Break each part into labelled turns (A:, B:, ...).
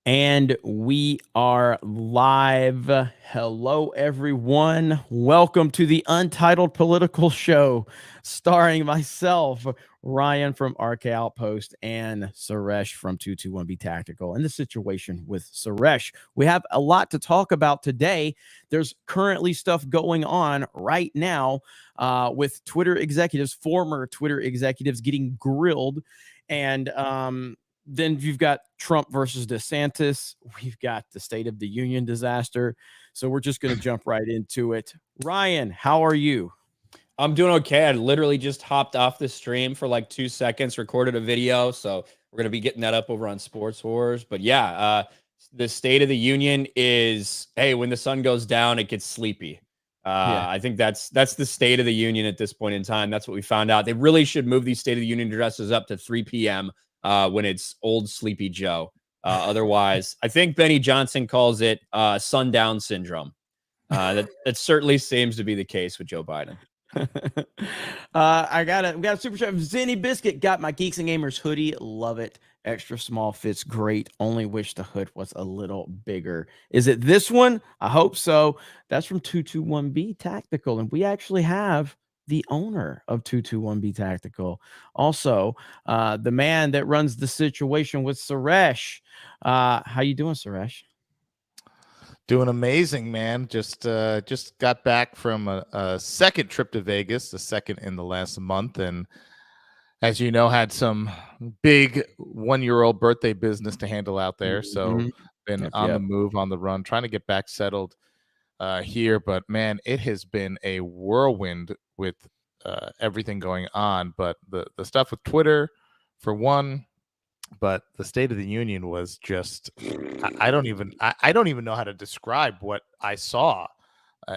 A: And we are live. Hello, everyone. Welcome to the Untitled Political Show, starring myself, Ryan from RK Outpost, and Suresh from 221B Tactical. And the situation with Suresh, we have a lot to talk about today. There's currently stuff going on right now with Twitter executives, former Twitter executives, getting grilled. And then you've got Trump versus DeSantis. We've got the State of the Union disaster. So we're just going to jump right into it. Ryan, how are you?
B: I'm doing okay. I literally just hopped off the stream for like 2 seconds, recorded a video. So we're going to be getting that up over on Sports Wars. But yeah, the State of the Union is, hey, when the sun goes down, it gets sleepy. I think that's the State of the Union at this point in time. That's what we found out. They really should move these State of the Union addresses up to 3 p.m. When it's old Sleepy Joe. Otherwise, I think Benny Johnson calls it sundown syndrome. That certainly seems to be the case with Joe Biden.
A: we got a super chat. Zinny Biscuit got my Geeks and Gamers hoodie. Love it. Extra small, fits great. Only wish the hood was a little bigger. Is it this one? I hope so. That's from 221B Tactical, and we actually have the owner of 221B Tactical. Also, the man that runs the situation with Suresh. How you doing, Suresh?
C: Doing amazing, man. Just got back from a second trip to Vegas, the second in the last month, and as you know, had some big 1-year-old birthday business to handle out there. So been on the move, on the run, trying to get back settled here. But man, it has been a whirlwind with everything going on. But the stuff with Twitter, for one. But the State of the Union was just, I don't even know how to describe what I saw.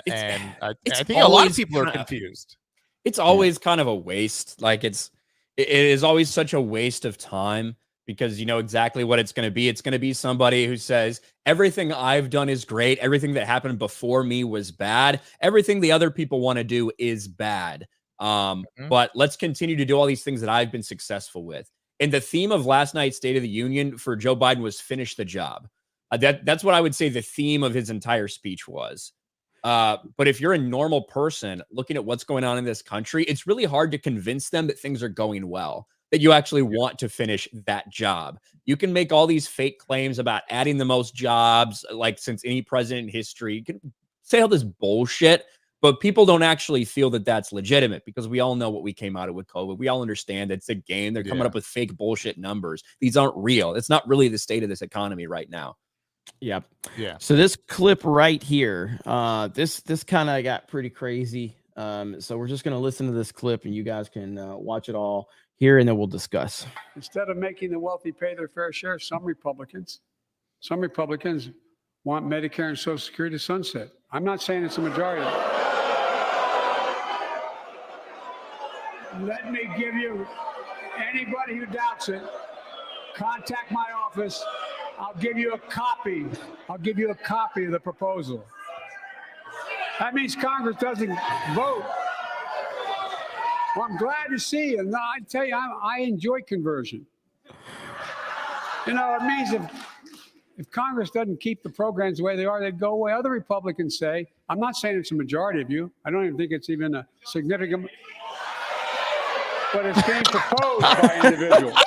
C: And I think a lot of people are confused.
B: It's always kind of a waste. Like it is always such a waste of time because you know exactly what it's going to be. It's going to be somebody who says, everything I've done is great. Everything that happened before me was bad. Everything the other people want to do is bad. But let's continue to do all these things that I've been successful with. And the theme of last night's State of the Union for Joe Biden was finish the job. That's what I would say the theme of his entire speech was. But if you're a normal person looking at what's going on in this country, it's really hard to convince them that things are going well, that you actually want to finish that job. You can make all these fake claims about adding the most jobs, like since any president in history. You can say all this bullshit. But people don't actually feel that that's legitimate because we all know what we came out of with COVID. We all understand it's a game. They're coming up with fake bullshit numbers. These aren't real. It's not really the state of this economy right now.
A: Yeah. So this clip right here, this kind of got pretty crazy. So we're just going to listen to this clip and you guys can watch it all here and then we'll discuss.
D: Instead of making the wealthy pay their fair share, some Republicans want Medicare and Social Security to sunset. I'm not saying it's a majority. Let me give you, anybody who doubts it, contact my office. I'll give you a copy. I'll give you a copy of the proposal. That means Congress doesn't vote. Well, I'm glad to see you. No, I tell you, I enjoy conversion. You know, it means if Congress doesn't keep the programs the way they are, they'd go away. Other Republicans say, I'm not saying it's a majority of you. I don't even think it's even a significant... but it's being proposed by individuals.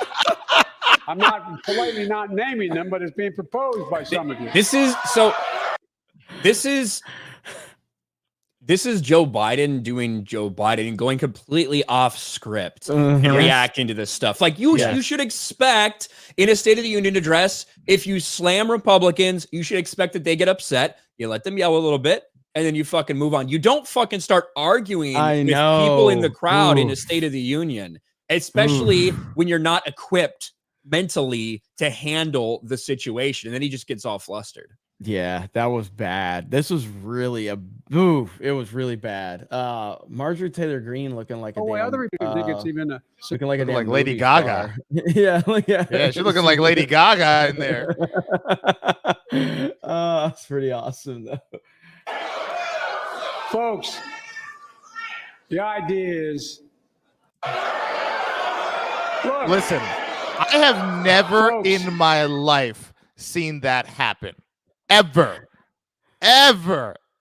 D: I'm not politely not naming them, but it's being proposed by some of you.
B: This is Joe Biden doing Joe Biden and going completely off script and reacting to this stuff. Like you should expect in a State of the Union address, if you slam Republicans, you should expect that they get upset. You let them yell a little bit. And then you fucking move on. You don't fucking start arguing with people in the crowd in a State of the Union, especially when you're not equipped mentally to handle the situation. And then he just gets all flustered.
A: Yeah, that was bad. This was really it was really bad. Marjorie Taylor Greene looking like
D: other people think it's even
A: looking like
C: like Lady Gaga.
A: yeah,
C: she's looking like Lady Gaga in there.
A: It's pretty awesome though.
D: Folks, the idea is,
C: listen, I have never in my life seen that happen. Ever.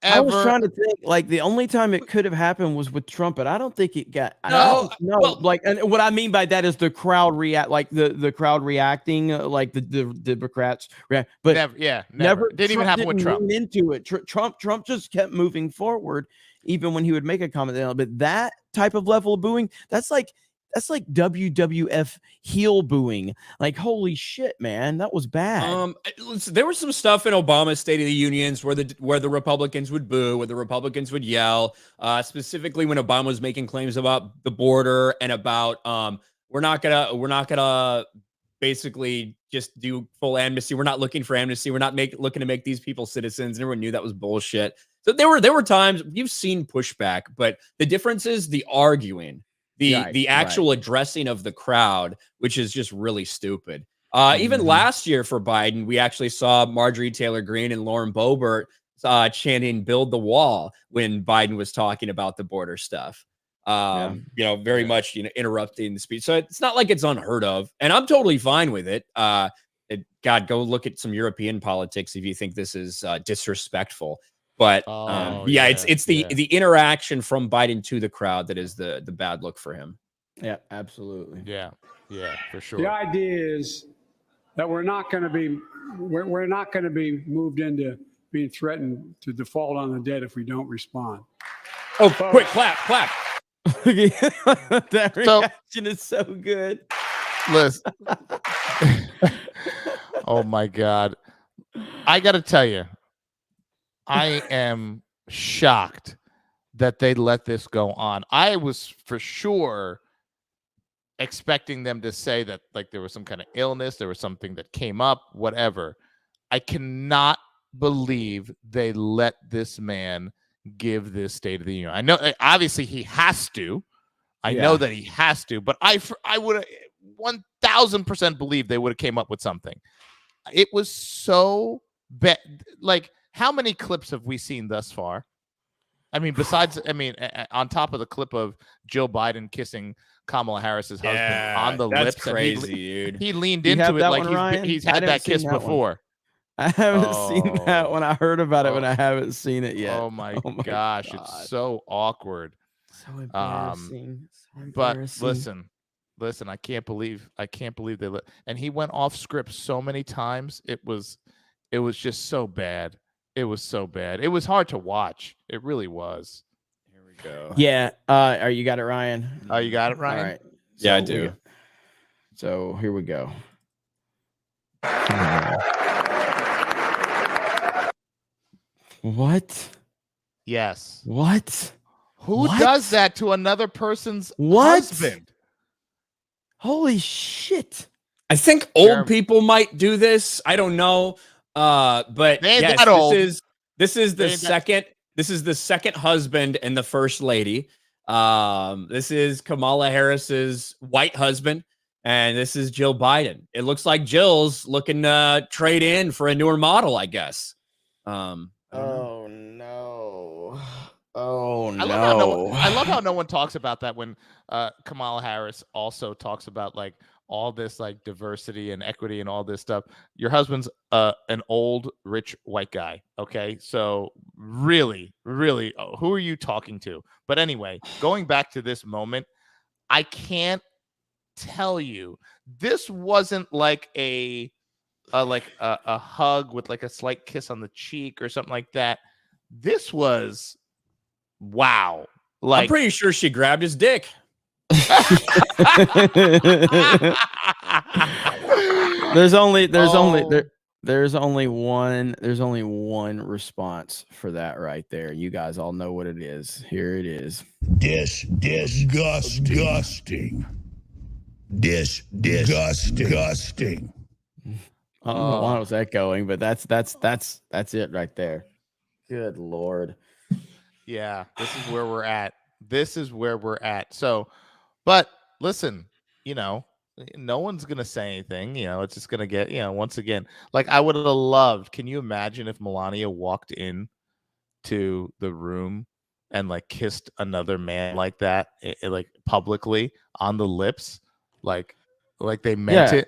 A: I was trying to think, like, the only time it could have happened was with Trump, but I don't think it got.
B: No, well,
A: like, and what I mean by that is the crowd the crowd reacting, like the Democrats react, but
C: never. Didn't even happen with Trump.
A: lean into it. Trump just kept moving forward, even when he would make a comment. But that type of level of booing, that's like WWF heel booing. Like, holy shit, man, that was bad.
B: Listen, there was some stuff in Obama's State of the Unions where the Republicans would boo, where the Republicans would yell, specifically when Obama was making claims about the border and about we're not gonna basically just do full amnesty. We're not looking for amnesty. We're not looking to make these people citizens. And everyone knew that was bullshit. So there were times you've seen pushback, but the difference is the arguing. The actual addressing of the crowd, which is just really stupid. Even last year for Biden, we actually saw Marjorie Taylor Greene and Lauren Boebert chanting "Build the Wall" when Biden was talking about the border stuff. Very much interrupting the speech. So it's not like it's unheard of, and I'm totally fine with it. God, go look at some European politics if you think this is disrespectful. But it's the interaction from Biden to the crowd that is the bad look for him.
A: Yeah, absolutely.
C: Yeah, for sure.
D: The idea is that we're not going to be moved into being threatened to default on the debt if we don't respond.
B: Oh, quick clap.
A: That reaction is so good.
C: Listen. Oh my God. I got to tell you, I am shocked that they let this go on. I was for sure expecting them to say that like there was some kind of illness, there was something that came up, whatever. I cannot believe they let this man give this State of the Union. I know obviously he has to. I know that he has to, but I would have 1000% believe they would have came up with something. It was so bad. Like, how many clips have we seen thus far? I mean, on top of the clip of Joe Biden kissing Kamala Harris's husband on the lips.
B: Crazy, dude.
C: He leaned into it like he's had that kiss before.
A: I haven't seen that one. I heard about it, but I haven't seen it yet.
C: Oh my gosh, God. It's so awkward.
A: So embarrassing.
C: But listen, I can't believe they let. And he went off script so many times. It was just so bad. It was so bad. It was hard to watch. It really was.
B: Here we go.
A: Yeah. You got it, Ryan?
C: Oh, you got it, Ryan?
A: All right.
B: Yeah, I do.
A: So here we go. What?
C: Yes.
A: What?
C: Who does that to another person's husband?
A: Holy shit.
B: I think old people might do this. I don't know. But yes, this is the second husband and the first lady. This is Kamala Harris's white husband, and this is Jill Biden. It looks like Jill's looking to trade in for a newer model, I guess.
A: Oh no.
C: I love how no one talks about that when Kamala Harris also talks about like all this like diversity and equity and all this stuff. Your husband's an old rich white guy. Okay, so really, who are you talking to? But anyway, going back to this moment, I can't tell you, this wasn't like a hug with like a slight kiss on the cheek or something like that. This was wow. Like,
B: I'm pretty sure she grabbed his dick.
A: There's only one response for that right there. You guys all know what it is. Here it is.
E: Disgusting. Disgusting.
A: I don't know why was that going, but that's it right there. Good Lord.
C: Yeah, this is where we're at. So, but listen, no one's going to say anything, it's just going to get, once again, like I would have loved, can you imagine if Melania walked in to the room and like kissed another man like that, like publicly on the lips, like they meant it.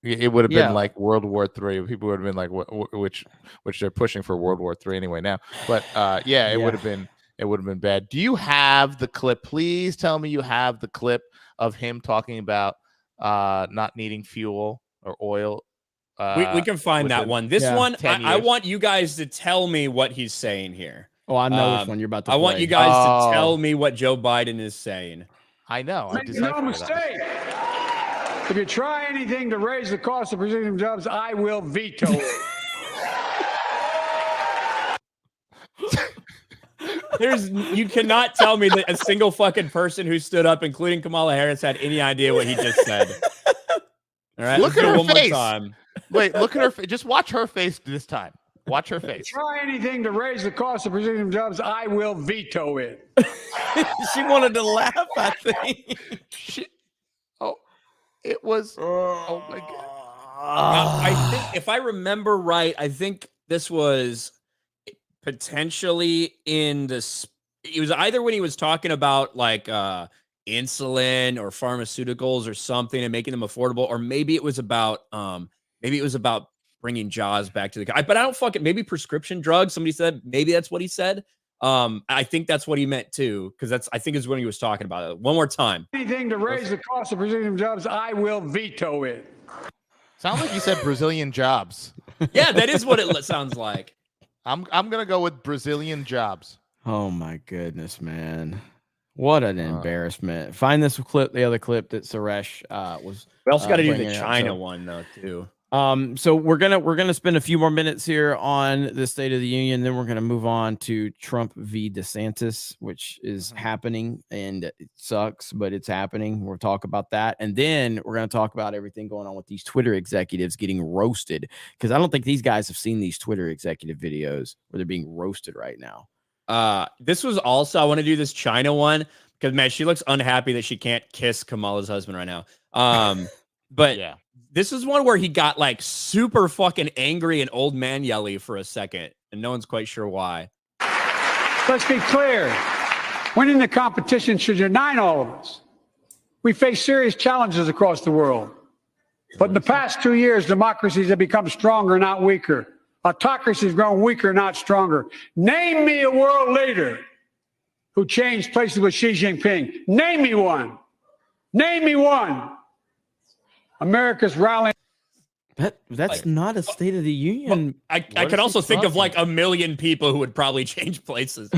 C: It would have
A: Yeah.
C: been like World War III. People would have been like, which they're pushing for World War III anyway now. But yeah, it would have been bad. Do you have the clip? Please tell me you have the clip of him talking about not needing fuel or oil.
B: We can find that one. This one,
C: 10
B: I
C: years.
B: want you guys to tell me what he's saying here.
A: Oh, I know which one you're about to
B: I
A: play.
B: want you guys to tell me what Joe Biden is saying.
C: I know.
D: Make no mistake. If you try anything to raise the cost of producing jobs, I will veto it.
B: You cannot tell me that a single fucking person who stood up, including Kamala Harris, had any idea what he just said. All right,
C: look at her
B: one
C: face.
B: More time.
C: Wait, look at her face. Just watch her face this time. Watch her face.
D: Try anything to raise the cost of producing jobs, I will veto it.
A: She wanted to laugh, I think.
C: It was. Oh my god.
B: I think, if I remember right, I think this was potentially in this. It was either when he was talking about like insulin or pharmaceuticals or something and making them affordable, or maybe it was about bringing Jaws back to the. But I don't fucking maybe prescription drugs. Somebody said maybe that's what he said. I think that's what he meant too, because I think is when he was talking about it. One more time.
D: Anything to raise the cost of producing jobs, I will veto it.
C: Sounds like you said Brazilian jobs.
B: Yeah, that is what it sounds like.
C: I'm gonna go with Brazilian jobs.
A: Oh my goodness, man. What an embarrassment. Find this clip, the other clip that Suresh was.
B: We also got to do the
A: bringing up,
B: China one though too.
A: So we're gonna spend a few more minutes here on the State of the Union, then we're gonna move on to Trump v. DeSantis, which is happening, and it sucks, but it's happening. We'll talk about that, and then we're gonna talk about everything going on with these Twitter executives getting roasted, because I don't think these guys have seen these Twitter executive videos where they're being roasted right now.
B: This was also, I want to do this China one because man, she looks unhappy that she can't kiss Kamala's husband right now. But yeah. This is one where he got like super fucking angry and old man yelly for a second, and no one's quite sure why.
D: Let's be clear. Winning the competition should unite all of us. We face serious challenges across the world. But in the past 2 years, democracies have become stronger, not weaker. Autocracies have grown weaker, not stronger. Name me a world leader who changed places with Xi Jinping. Name me one. Name me one. America's rallying.
A: That's not a State of the Union.
B: Well, I could also think of like a million people who would probably change places.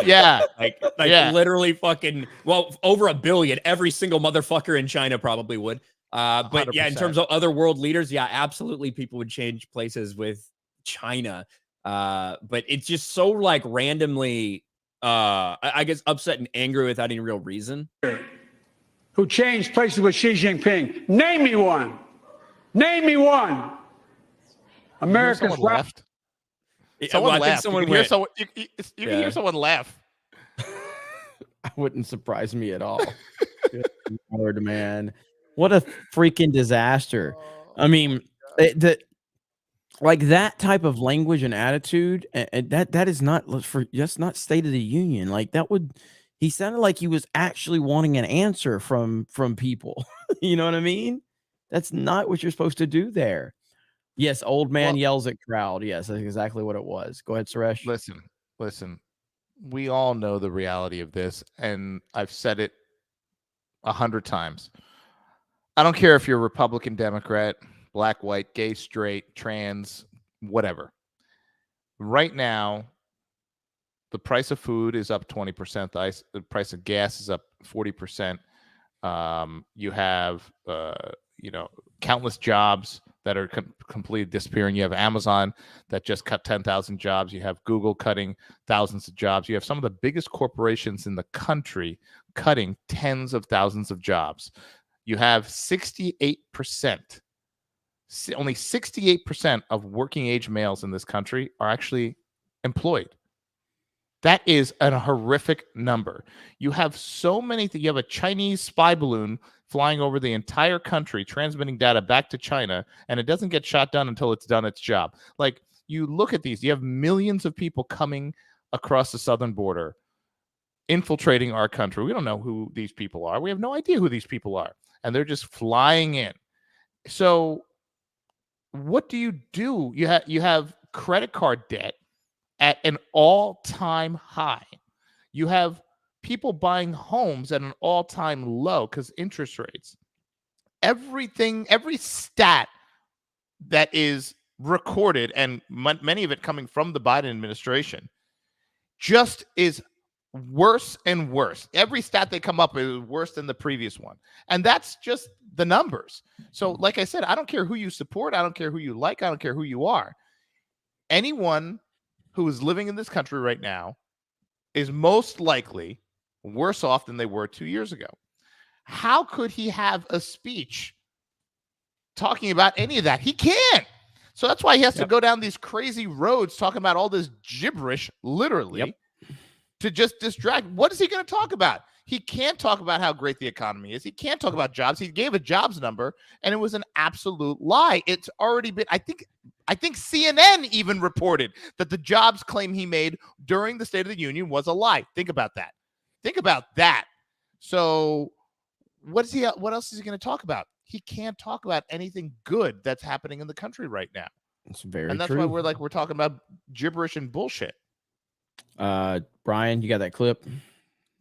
C: Yeah.
B: Like literally fucking, well, over a billion. Every single motherfucker in China probably would. But
C: 100%.
B: yeah, in terms of other world leaders, yeah, absolutely people would change places with China. But it's just so like randomly, I guess upset and angry without any real reason.
D: Who changed places with Xi Jinping. Name me one. Name me one. America's
C: left. Someone
B: well, I
C: laughed.
B: think someone
C: you can hear someone laugh.
A: That wouldn't surprise me at all. Good Lord, man. What a freaking disaster. I mean, like that type of language and attitude, and that is not that's not State of the Union. Like that would, he sounded like he was actually wanting an answer from people. You know what I mean? That's not what you're supposed to do there. Yes, old man yells at crowd. Yes, that's exactly what it was. Go ahead, Suresh.
C: Listen. We all know the reality of this, and I've said it 100 times. I don't care if you're Republican, Democrat, black, white, gay, straight, trans, whatever. Right now, the price of food is up 20%. The price of gas is up 40%. You have, countless jobs that are completely disappearing. You have Amazon that just cut 10,000 jobs. You have Google cutting thousands of jobs. You have some of the biggest corporations in the country cutting tens of thousands of jobs. You have 68%, only 68% of working age males in this country are actually employed. That is a horrific number. You have so many, you have a Chinese spy balloon flying over the entire country, transmitting data back to China, and it doesn't get shot down until it's done its job. Like, you look at these, you have millions of people coming across the southern border, infiltrating our country. We don't know who these people are. We have no idea who these people are. And they're just flying in. So what do? You have credit card debt at an all-time high. You have people buying homes at an all-time low because interest rates. Every stat that is recorded, and many of it coming from the Biden administration, just is worse and worse. Every stat they come up with is worse than the previous one. And that's just the numbers. So, like I said, I don't care who you support. I don't care who you like. I don't care who you are. Anyone who is living in this country right now is most likely worse off than they were 2 years ago. How could he have a speech talking about any of that? He can't. So that's why he has to go down these crazy roads talking about all this gibberish, literally, to just distract. What is he going to talk about? He can't talk about how great the economy is. He can't talk about jobs. He gave a jobs number, and it was an absolute lie. It's already been, I think CNN even reported that the jobs claim he made during the State of the Union was a lie. Think about that. Think about that. So what else is he going to talk about? He can't talk about anything good that's happening in the country right now.
A: It's very
C: and that's
A: true.
C: why we're talking about gibberish and bullshit.
A: Brian, you got that clip?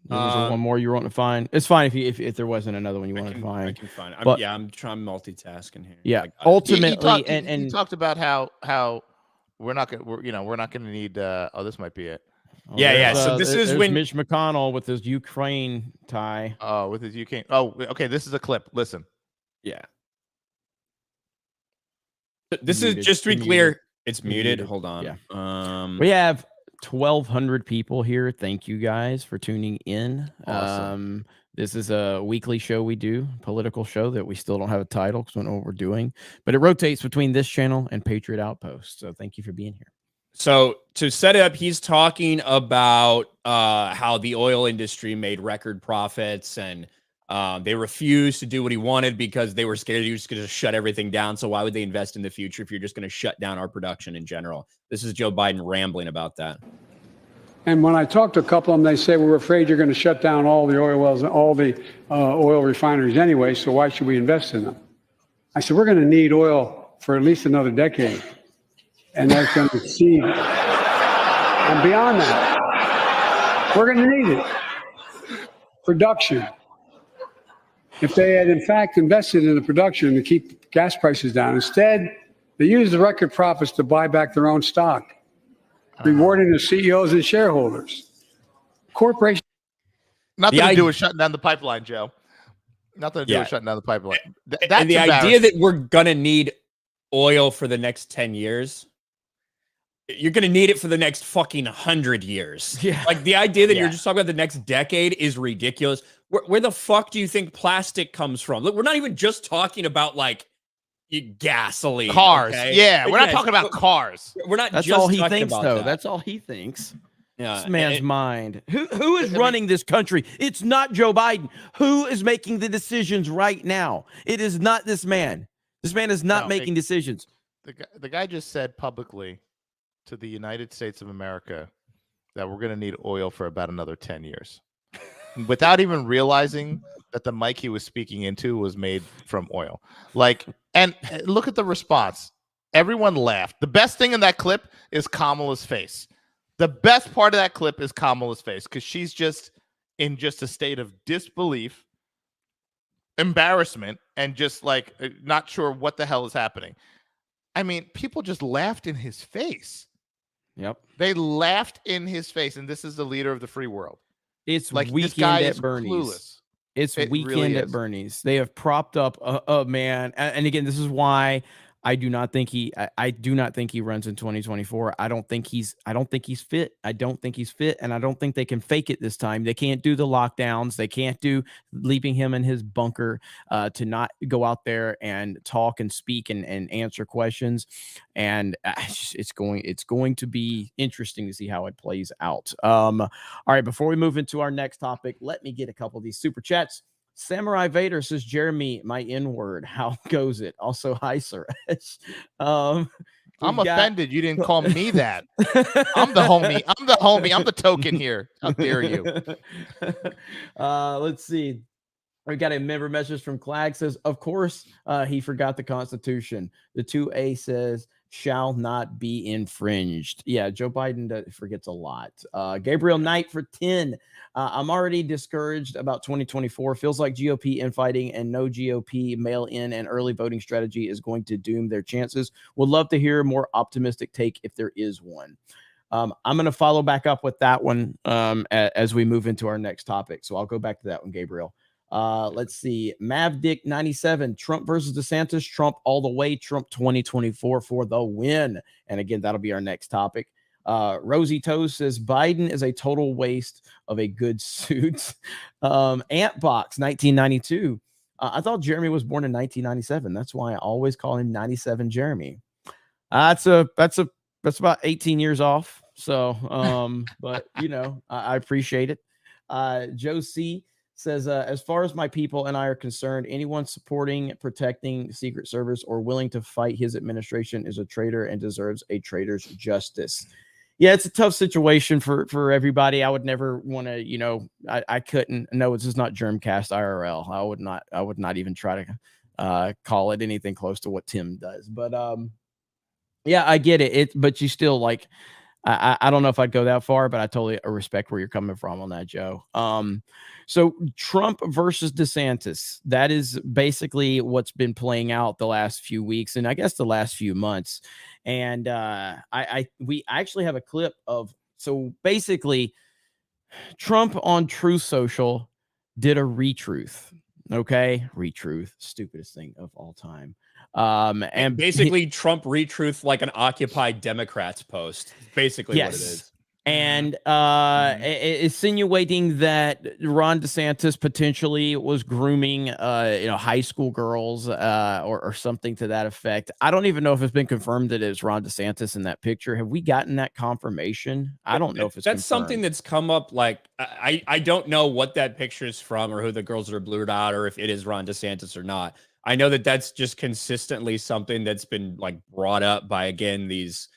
A: Was there one more you want to find? It's fine if there wasn't another one you want to find.
B: I can find it.
A: But,
B: I'm trying multitasking here.
A: Yeah, ultimately,
C: he talked about how we're not going to need. This might be it.
B: Yeah. So this is when
A: Mitch McConnell with his Ukraine tie.
C: Oh, with his Ukraine. Oh, okay. This is a clip. Listen.
B: Yeah. This
A: Muted.
B: is just to be clear. It's
A: muted.
B: muted. Hold on.
A: Yeah. We have 1,200 people here. Thank you guys for tuning in.
C: Awesome.
A: This is a weekly show we do, political show that we still don't have a title because we don't know what we're doing, but it rotates between this channel and Patriot Outpost. So thank you for being here.
B: So to set it up, he's talking about how the oil industry made record profits and they refused to do what he wanted because they were scared he was going to shut everything down. So why would they invest in the future if you're just going to shut down our production in general? This is Joe Biden rambling about that.
D: And when I talk to a couple of them, they say, we're afraid you're going to shut down all the oil wells and all the oil refineries anyway, so why should we invest in them? I said, we're going to need oil for at least another decade. And that's going to exceed. And beyond that, we're going to need it. Production. If they had, in fact, invested in the production to keep gas prices down, instead, they used the record profits to buy back their own stock, rewarding the CEOs and shareholders. Corporations.
C: Nothing to do with shutting down the pipeline, Joe. Nothing to do with shutting down the pipeline.
B: And the idea that we're going to need oil for the next 10 years, you're going to need it for the next fucking 100 years.
A: Yeah.
B: Like the idea that you're just talking about the next decade is ridiculous. Where the fuck do you think plastic comes from? Look, we're not even just talking about like gasoline.
C: Cars.
B: Okay?
C: Yeah, we're not talking about cars.
B: We're not
A: That's
B: just
A: all he
B: talking
A: thinks,
B: about
A: though.
B: that.
A: That's all he thinks.
B: Yeah,
A: This man's mind. Who is running this country? It's not Joe Biden. Who is making the decisions right now? It is not this man. This man is not making decisions.
C: The guy just said publicly to the United States of America that we're going to need oil for about another 10 years without even realizing that the mic he was speaking into was made from oil. Like, and look at the response. Everyone laughed. The best thing in that clip is Kamala's face. The best part of that clip is Kamala's face because she's just in just a state of disbelief, embarrassment, and just like not sure what the hell is happening. I mean, people just laughed in his face.
A: Yep.
C: They laughed in his face, and this is the leader of the free world.
A: It's
C: like
A: weekend
C: this guy
A: at
C: is
A: Bernie's.
C: Clueless.
A: It's
C: It
A: weekend
C: really
A: at
C: is.
A: Bernie's. They have propped up a man, and again, this is why I do not think he runs in 2024. I don't think he's fit. I don't think he's fit, and I don't think they can fake it this time. They can't do the lockdowns. They can't do leaving him in his bunker to not go out there and talk and speak and answer questions. And it's going to be interesting to see how it plays out. All right, before we move into our next topic, let me get a couple of these super chats. Samurai Vader says, Jeremy, my N-word. How goes it? Also, hi, Suresh.
C: I'm offended you didn't call me that. I'm the homie. I'm the token here. How dare you?
A: Let's see. We got a member message from Clag says, of course, he forgot the Constitution. The 2A says, shall not be infringed. Yeah, Joe Biden forgets a lot. Gabriel Knight for 10. I'm already discouraged about 2024. Feels like GOP infighting and no GOP mail-in and early voting strategy is going to doom their chances. Would love to hear a more optimistic take if there is one. I'm going to follow back up with that one as we move into our next topic. So I'll go back to that one, Gabriel. Let's see. Mavdick 97, Trump versus DeSantis, Trump all the way, Trump 2024 for the win. And again, that'll be our next topic. Rosie Toes says Biden is a total waste of a good suit. Antbox 1992. I thought Jeremy was born in 1997. That's why I always call him 97 Jeremy. That's about 18 years off. So, but you know, I appreciate it. Joe C says, as far as my people and I are concerned, anyone supporting, protecting Secret Service or willing to fight his administration is a traitor and deserves a traitor's justice. Yeah, it's a tough situation for everybody. I would never want to, you know, I couldn't. No, this is not Germcast IRL. I would not even try to call it anything close to what Tim does. But yeah, I get it. But you still like. I don't know if I'd go that far, but I totally respect where you're coming from on that, Joe. So Trump versus DeSantis, that is basically what's been playing out the last few weeks and I guess the last few months. And we actually have a clip of, so basically Trump on Truth Social did a retruth. Okay. Retruth, stupidest thing of all time. And
B: basically Trump retruth like an Occupy Democrats post. Basically what it is.
A: And insinuating that Ron DeSantis potentially was grooming high school girls or something to that effect. I don't even know if it's been confirmed that it's Ron DeSantis in that picture. Have we gotten that confirmation? I don't know if it's
B: that's
A: confirmed.
B: Something that's come up. Like I don't know what that picture is from or who the girls that are blurred out or if it is Ron DeSantis or not. I know that that's just consistently something that's been like brought up by, again, these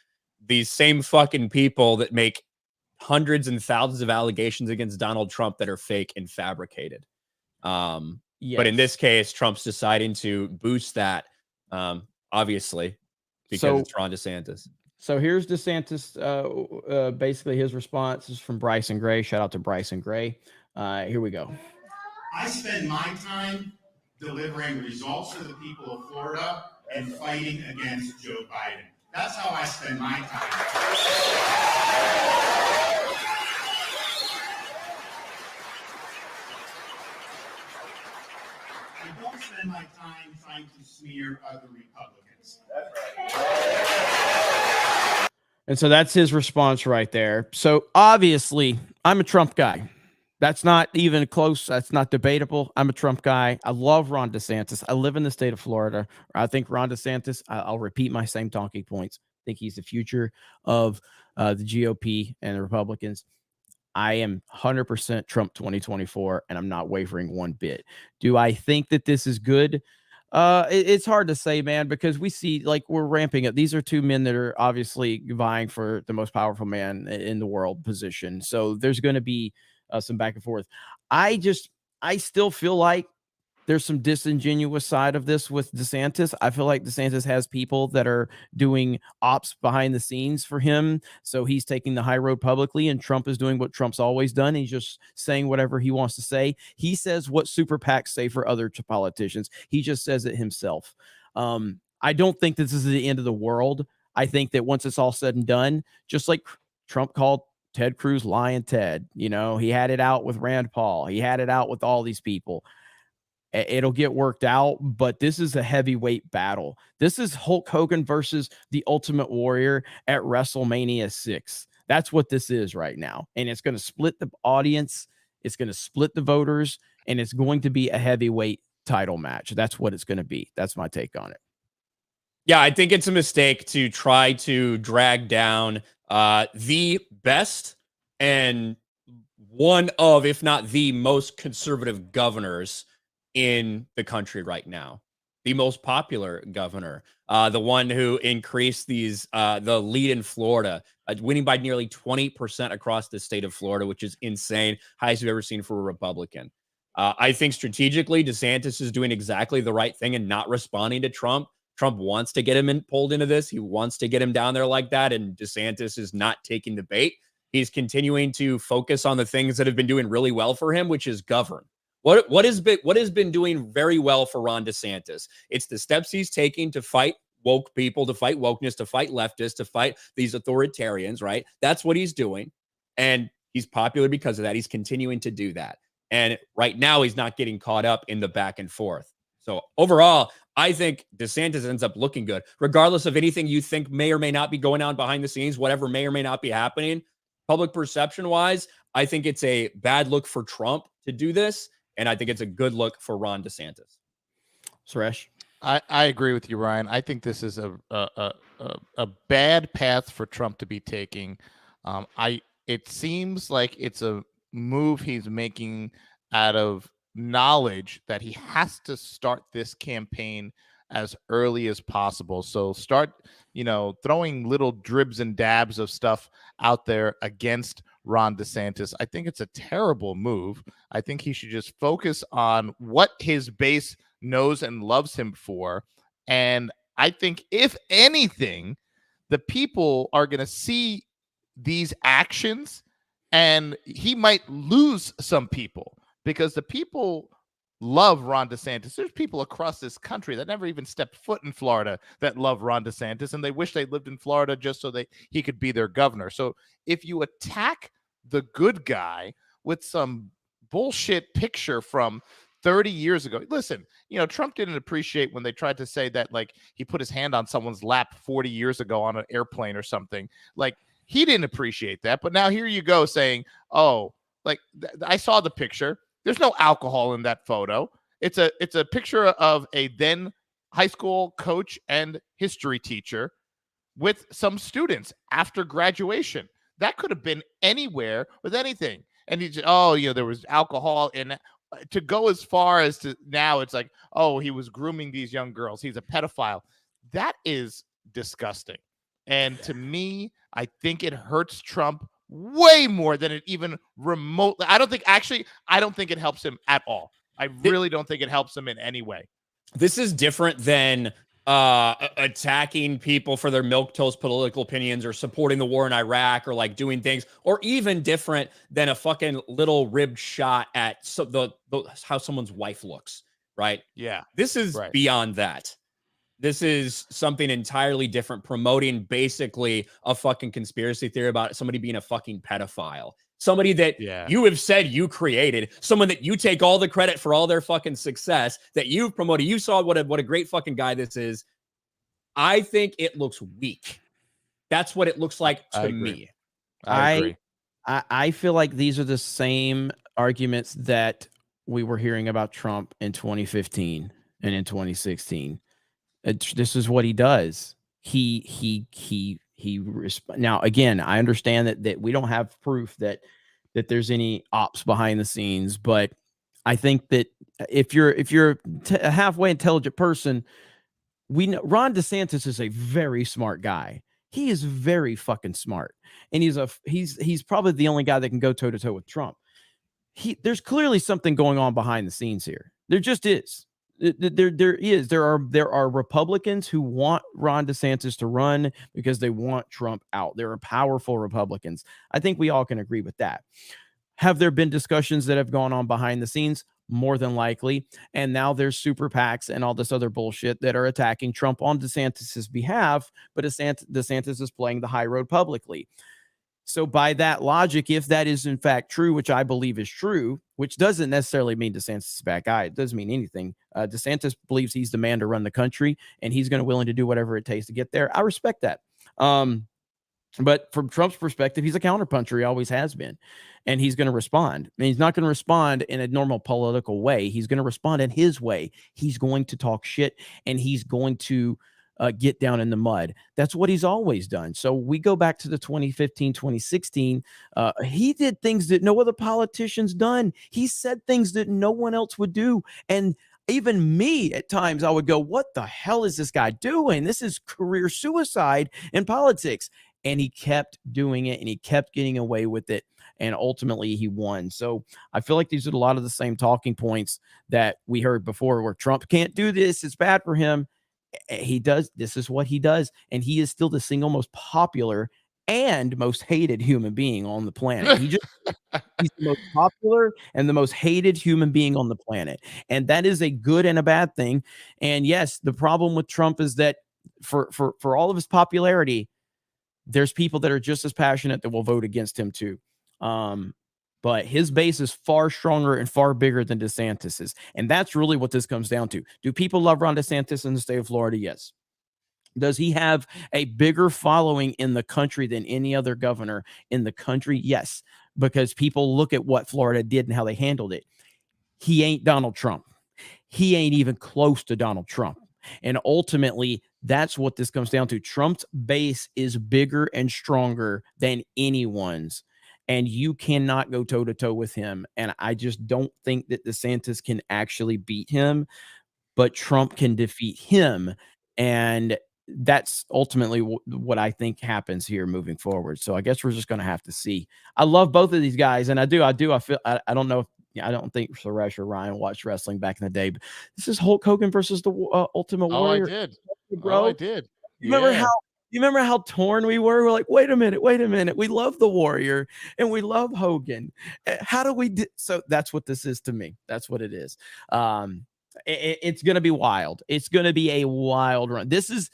B: same fucking people that make hundreds and thousands of allegations against Donald Trump that are fake and fabricated. But in this case, Trump's deciding to boost that, obviously, because it's Ron DeSantis.
A: So here's DeSantis. Basically, his response is from Bryson Gray. Shout out to Bryson Gray. Here we go.
F: I spend my time delivering results to the people of Florida and fighting against Joe Biden. That's how I spend my time. I don't spend my time trying to smear other Republicans. That's right.
A: And so that's his response right there. So obviously, I'm a Trump guy. That's not even close. That's not debatable. I'm a Trump guy. I love Ron DeSantis. I live in the state of Florida. I think Ron DeSantis, I'll repeat my same talking points. I think he's the future of the GOP and the Republicans. I am 100% Trump 2024, and I'm not wavering one bit. Do I think that this is good? It's hard to say, man, because we see like we're ramping up. These are two men that are obviously vying for the most powerful man in the world position. So there's going to be some back and forth. I still feel like there's some disingenuous side of this with DeSantis. I feel like DeSantis has people that are doing ops behind the scenes for him. So he's taking the high road publicly, and Trump is doing what Trump's always done. He's just saying whatever he wants to say. He says what super PACs say for other politicians. He just says it himself. I don't think this is the end of the world. I think that once it's all said and done, just like Trump called Ted Cruz lying Ted, you know, he had it out with Rand Paul. He had it out with all these people. It'll get worked out, but this is a heavyweight battle. This is Hulk Hogan versus the Ultimate Warrior at WrestleMania 6. That's what this is right now. And it's going to split the audience. It's going to split the voters, and it's going to be a heavyweight title match. That's what it's going to be. That's my take on it.
B: Yeah, I think it's a mistake to try to drag down the best and one of, if not the most conservative governors in the country right now, the most popular governor, the one who increased the lead in Florida, winning by nearly 20% across the state of Florida, which is insane. Highest we've ever seen for a Republican. I think strategically, DeSantis is doing exactly the right thing and not responding to Trump. Trump wants to get him pulled into this. He wants to get him down there like that. And DeSantis is not taking the bait. He's continuing to focus on the things that have been doing really well for him, which is govern. What has been doing very well for Ron DeSantis? It's the steps he's taking to fight woke people, to fight wokeness, to fight leftists, to fight these authoritarians, right? That's what he's doing. And he's popular because of that. He's continuing to do that. And right now, he's not getting caught up in the back and forth. So overall, I think DeSantis ends up looking good, regardless of anything you think may or may not be going on behind the scenes, whatever may or may not be happening. Public perception wise, I think it's a bad look for Trump to do this. And I think it's a good look for Ron DeSantis.
A: Suresh?
C: I agree with you, Ryan. I think this is a bad path for Trump to be taking. It seems like it's a move he's making out of knowledge that he has to start this campaign as early as possible. So start, throwing little dribs and dabs of stuff out there against Ron DeSantis. I think it's a terrible move. I think he should just focus on what his base knows and loves him for. And I think, if anything, the people are going to see these actions, and he might lose some people because the people love Ron DeSantis. There's people across this country that never even stepped foot in Florida that love Ron DeSantis, and they wish they lived in Florida just so he could be their governor. So if you attack the good guy with some bullshit picture from 30 years ago, listen, Trump didn't appreciate when they tried to say that, like, he put his hand on someone's lap 40 years ago on an airplane or something. Like, he didn't appreciate that. But now here you go saying, oh, like, I saw the picture. There's no alcohol in that photo. It's a picture of a then high school coach and history teacher with some students after graduation. That could have been anywhere with anything. And there was alcohol in. To go as far as to now, it's like, oh, he was grooming these young girls. He's a pedophile. That is disgusting. And to me, I think it hurts Trump way more than it even remotely. I don't think it helps him at all. I really don't think it helps him in any way.
B: This is different than attacking people for their milquetoast political opinions or supporting the war in Iraq or like doing things, or even different than a fucking little ribbed shot at how someone's wife looks, right?
C: Yeah.
B: This is beyond that. This is something entirely different, promoting basically a fucking conspiracy theory about somebody being a fucking pedophile. Somebody that you have said you created, someone that you take all the credit for all their fucking success, that you've promoted. You saw what a great fucking guy this is. I think it looks weak. That's what it looks like to me.
C: I agree.
A: I feel like these are the same arguments that we were hearing about Trump in 2015 and in 2016. This is what he does. Now, again, I understand that we don't have proof that there's any ops behind the scenes, but I think that if you're a halfway intelligent person, we know Ron DeSantis is a very smart guy. He is very fucking smart, and he's probably the only guy that can go toe to toe with Trump. There's clearly something going on behind the scenes here. There just is. There are Republicans who want Ron DeSantis to run because they want Trump out. There are powerful Republicans. I think we all can agree with that. Have there been discussions that have gone on behind the scenes? More than likely. And now there's super PACs and all this other bullshit that are attacking Trump on DeSantis's behalf, but DeSantis is playing the high road publicly. So by that logic, if that is in fact true, which I believe is true, which doesn't necessarily mean DeSantis is a bad guy. It doesn't mean anything. DeSantis believes he's the man to run the country, and he's willing to do whatever it takes to get there. I respect that. But from Trump's perspective, he's a counterpuncher. He always has been. And he's going to respond. I mean, he's not going to respond in a normal political way. He's going to respond in his way. He's going to talk shit, and he's going to get down in the mud. That's what he's always done. So we go back to the 2015, 2016. He did things that no other politician's done. He said things that no one else would do. And even me, at times, I would go, what the hell is this guy doing? This is career suicide in politics. and he kept doing it and he kept getting away with it. And ultimately he won. So I feel like these are a lot of the same talking points that we heard before, where Trump can't do this, it's bad for him. He does. This is what he does. And he is still the single most popular and most hated human being on the planet. He's the most popular and the most hated human being on the planet. And that is a good and a bad thing. And yes, the problem with Trump is that for all of his popularity, there's people that are just as passionate that will vote against him too. But his base is far stronger and far bigger than DeSantis's. And that's really what this comes down to. Do people love Ron DeSantis in the state of Florida? Yes. Does he have a bigger following in the country than any other governor in the country? Yes, because people look at what Florida did and how they handled it. He ain't Donald Trump. He ain't even close to Donald Trump. And ultimately, that's what this comes down to. Trump's base is bigger and stronger than anyone's, and you cannot go toe-to-toe with him. And I just don't think that DeSantis can actually beat him, but Trump can defeat him. And that's ultimately what I think happens here moving forward. So I guess we're just going to have to see. I love both of these guys, and I feel I don't know if I don't think Suresh or Ryan watched wrestling back in the day, but this is Hulk Hogan versus the Ultimate Warrior.
C: I did.
A: Bro.
C: I did.
A: You remember how torn we were? We're like, wait a minute. We love the Warrior and we love Hogan. How do we do? So that's what this is to me. That's what it is. It's going to be wild. It's going to be a wild run. This is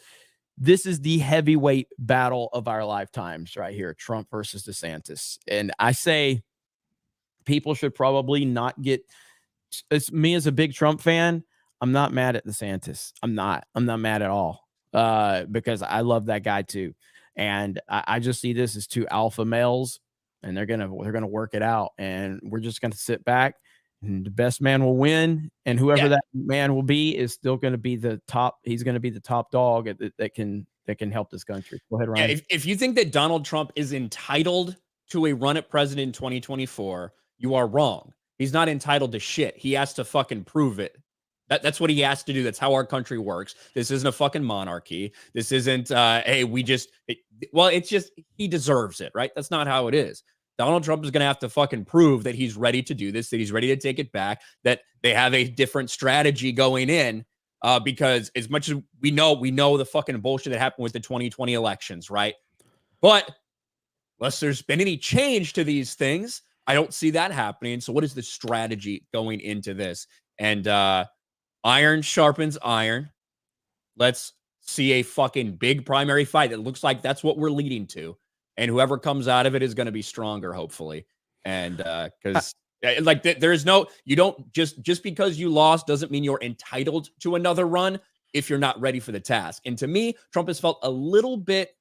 A: the heavyweight battle of our lifetimes right here. Trump versus DeSantis. And I say people should probably not get, it's me as a big Trump fan. I'm not mad at DeSantis. I'm not mad at all. Because I love that guy too. And I just see this as two alpha males, and they're going to work it out, and we're just going to sit back, and the best man will win. And whoever that man will be is still going to be the top. He's going to be the top dog that can help this country. Go ahead, Ryan.
B: Yeah, if you think that Donald Trump is entitled to a run at president in 2024, you are wrong. He's not entitled to shit. He has to fucking prove it. That's what he has to do. That's how our country works. This isn't a fucking monarchy. This isn't, hey, it's just, he deserves it, right? That's not how it is. Donald Trump is going to have to fucking prove that he's ready to do this, that he's ready to take it back, that they have a different strategy going in, because as much as we know the fucking bullshit that happened with the 2020 elections, right? But unless there's been any change to these things, I don't see that happening. So what is the strategy going into this? And iron sharpens iron. Let's see a fucking big primary fight. It looks like that's what we're leading to. And whoever comes out of it is going to be stronger, hopefully. And because there is no, you don't just because you lost doesn't mean you're entitled to another run if you're not ready for the task. And to me, Trump has felt a little bit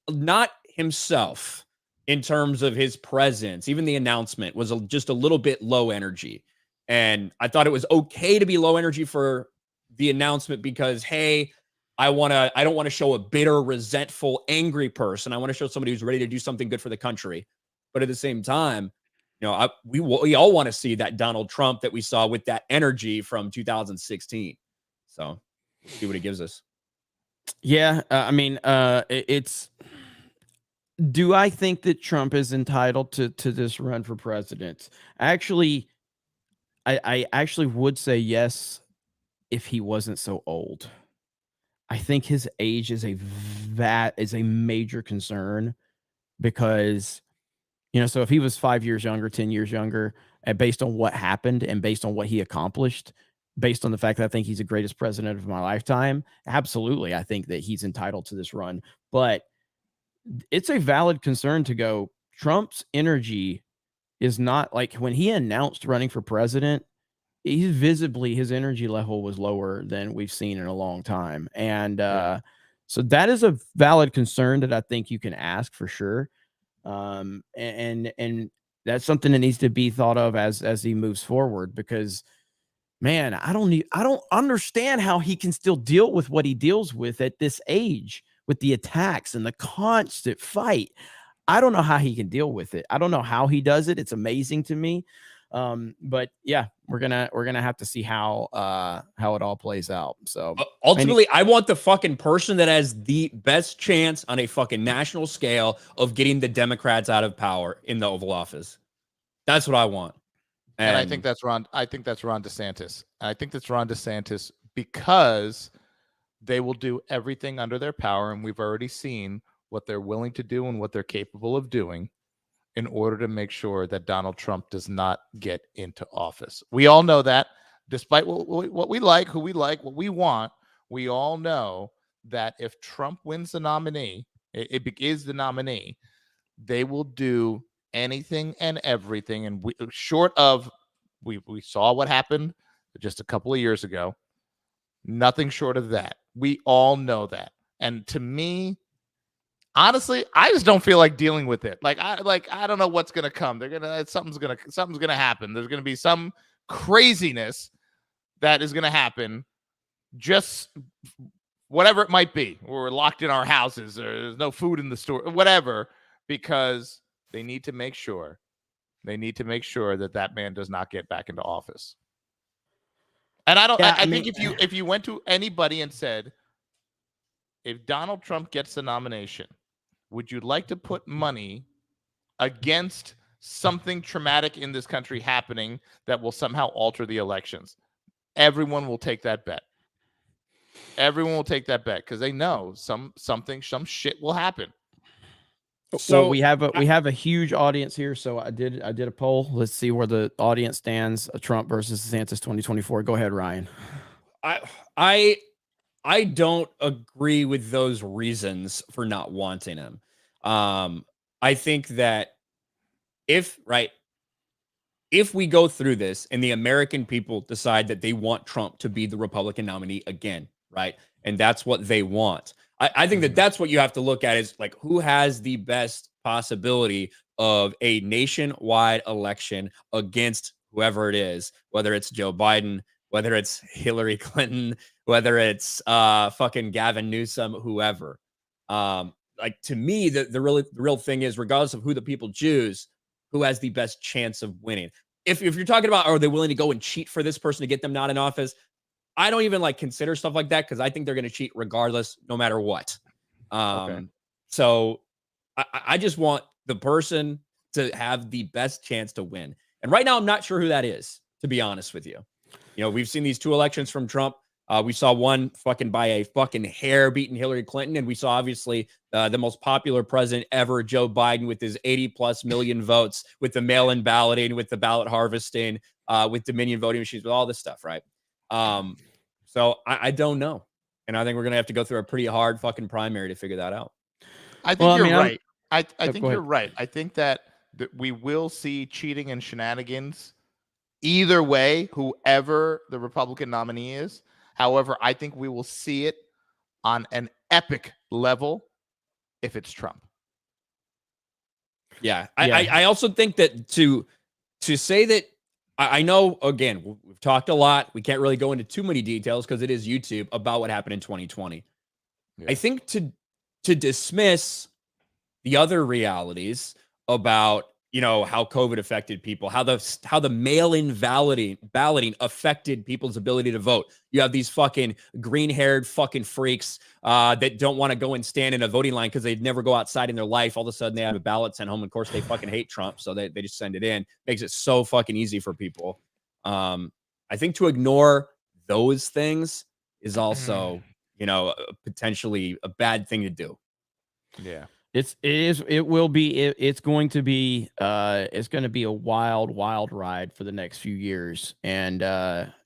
B: not himself in terms of his presence. Even the announcement was just a little bit low energy. And I thought it was okay to be low energy for the announcement because, hey, I don't want to show a bitter, resentful, angry person. I want to show somebody who's ready to do something good for the country. But at the same time, we all want to see that Donald Trump that we saw with that energy from 2016. So see what he gives us.
A: Yeah, do I think that Trump is entitled to this run for president? I actually would say yes if he wasn't so old. I think his age is a major concern because, so if he was 5 years younger, 10 years younger, and based on what happened and based on what he accomplished, based on the fact that I think he's the greatest president of my lifetime, absolutely, I think that he's entitled to this run. But it's a valid concern to go, Trump's energy is not like when he announced running for president, his energy level was lower than we've seen in a long time. And so that is a valid concern that I think you can ask for sure. And that's something that needs to be thought of as he moves forward, because man, I don't understand how he can still deal with what he deals with at this age, with the attacks and the constant fight. I don't know how he can deal with it. I don't know how he does it. It's amazing to me. But yeah, we're gonna have to see how it all plays out. So
B: ultimately, I want the fucking person that has the best chance on a fucking national scale of getting the Democrats out of power in the Oval Office. That's what I want.
C: And I think that's Ron. I think that's Ron DeSantis. I think that's Ron DeSantis because they will do everything under their power, and we've already seen what they're willing to do and what they're capable of doing in order to make sure that Donald Trump does not get into office. We all know that, despite what we like, who we like, what we want, we all know that if Trump wins the nominee, it is the nominee, they will do anything and everything. And we saw what happened just a couple of years ago. Nothing short of that. We all know that. And to me, honestly, I just don't feel like dealing with it. I don't know what's gonna come. Something's gonna happen. There's gonna be some craziness that is gonna happen. Just whatever it might be. We're locked in our houses, or there's no food in the store, whatever, because they need to make sure that man does not get back into office. And I think if you went to anybody and said, if Donald Trump gets the nomination, would you like to put money against something traumatic in this country happening that will somehow alter the elections? Everyone will take that bet. Everyone will take that bet because they know some shit will happen.
A: So we have a huge audience here. So I did a poll. Let's see where the audience stands. Trump versus DeSantis 2024. Go ahead, Ryan.
B: I don't agree with those reasons for not wanting him. I think that if we go through this and the American people decide that they want Trump to be the Republican nominee again, right? And that's what they want. I think that that's what you have to look at is like who has the best possibility of a nationwide election against whoever it is, whether it's Joe Biden, whether it's Hillary Clinton, whether it's fucking Gavin Newsom, whoever. Like to me, the real thing is, regardless of who the people choose, who has the best chance of winning. If you're talking about are they willing to go and cheat for this person to get them not in office, I don't even like consider stuff like that because I think they're going to cheat regardless, no matter what. Okay. So I just want the person to have the best chance to win. And right now, I'm not sure who that is, to be honest with you. You know, we've seen these two elections from Trump. We saw one fucking by a fucking hair beating Hillary Clinton. And we saw obviously the most popular president ever, Joe Biden, with his 80+ million votes, with the mail-in balloting, with the ballot harvesting, with Dominion voting machines, with all this stuff, right? So I don't know. And I think we're going to have to go through a pretty hard fucking primary to figure that out.
C: I think you're right. I think you're right. I think that we will see cheating and shenanigans either way, whoever the Republican nominee is. However, I think we will see it on an epic level if it's Trump.
B: Yeah. I also think that to say that, I know, again, we've talked a lot. We can't really go into too many details because it is YouTube about what happened in 2020. Yeah. I think to dismiss the other realities about, you know, how COVID affected people, how the mail-in balloting affected people's ability to vote. You have these fucking green-haired fucking freaks that don't want to go and stand in a voting line because they'd never go outside in their life. All of a sudden, they have a ballot sent home. Of course, they fucking hate Trump, so they just send it in. Makes it so fucking easy for people. I think to ignore those things is also, you know, potentially a bad thing to do.
C: Yeah.
A: It's going to be a wild ride for the next few years. And,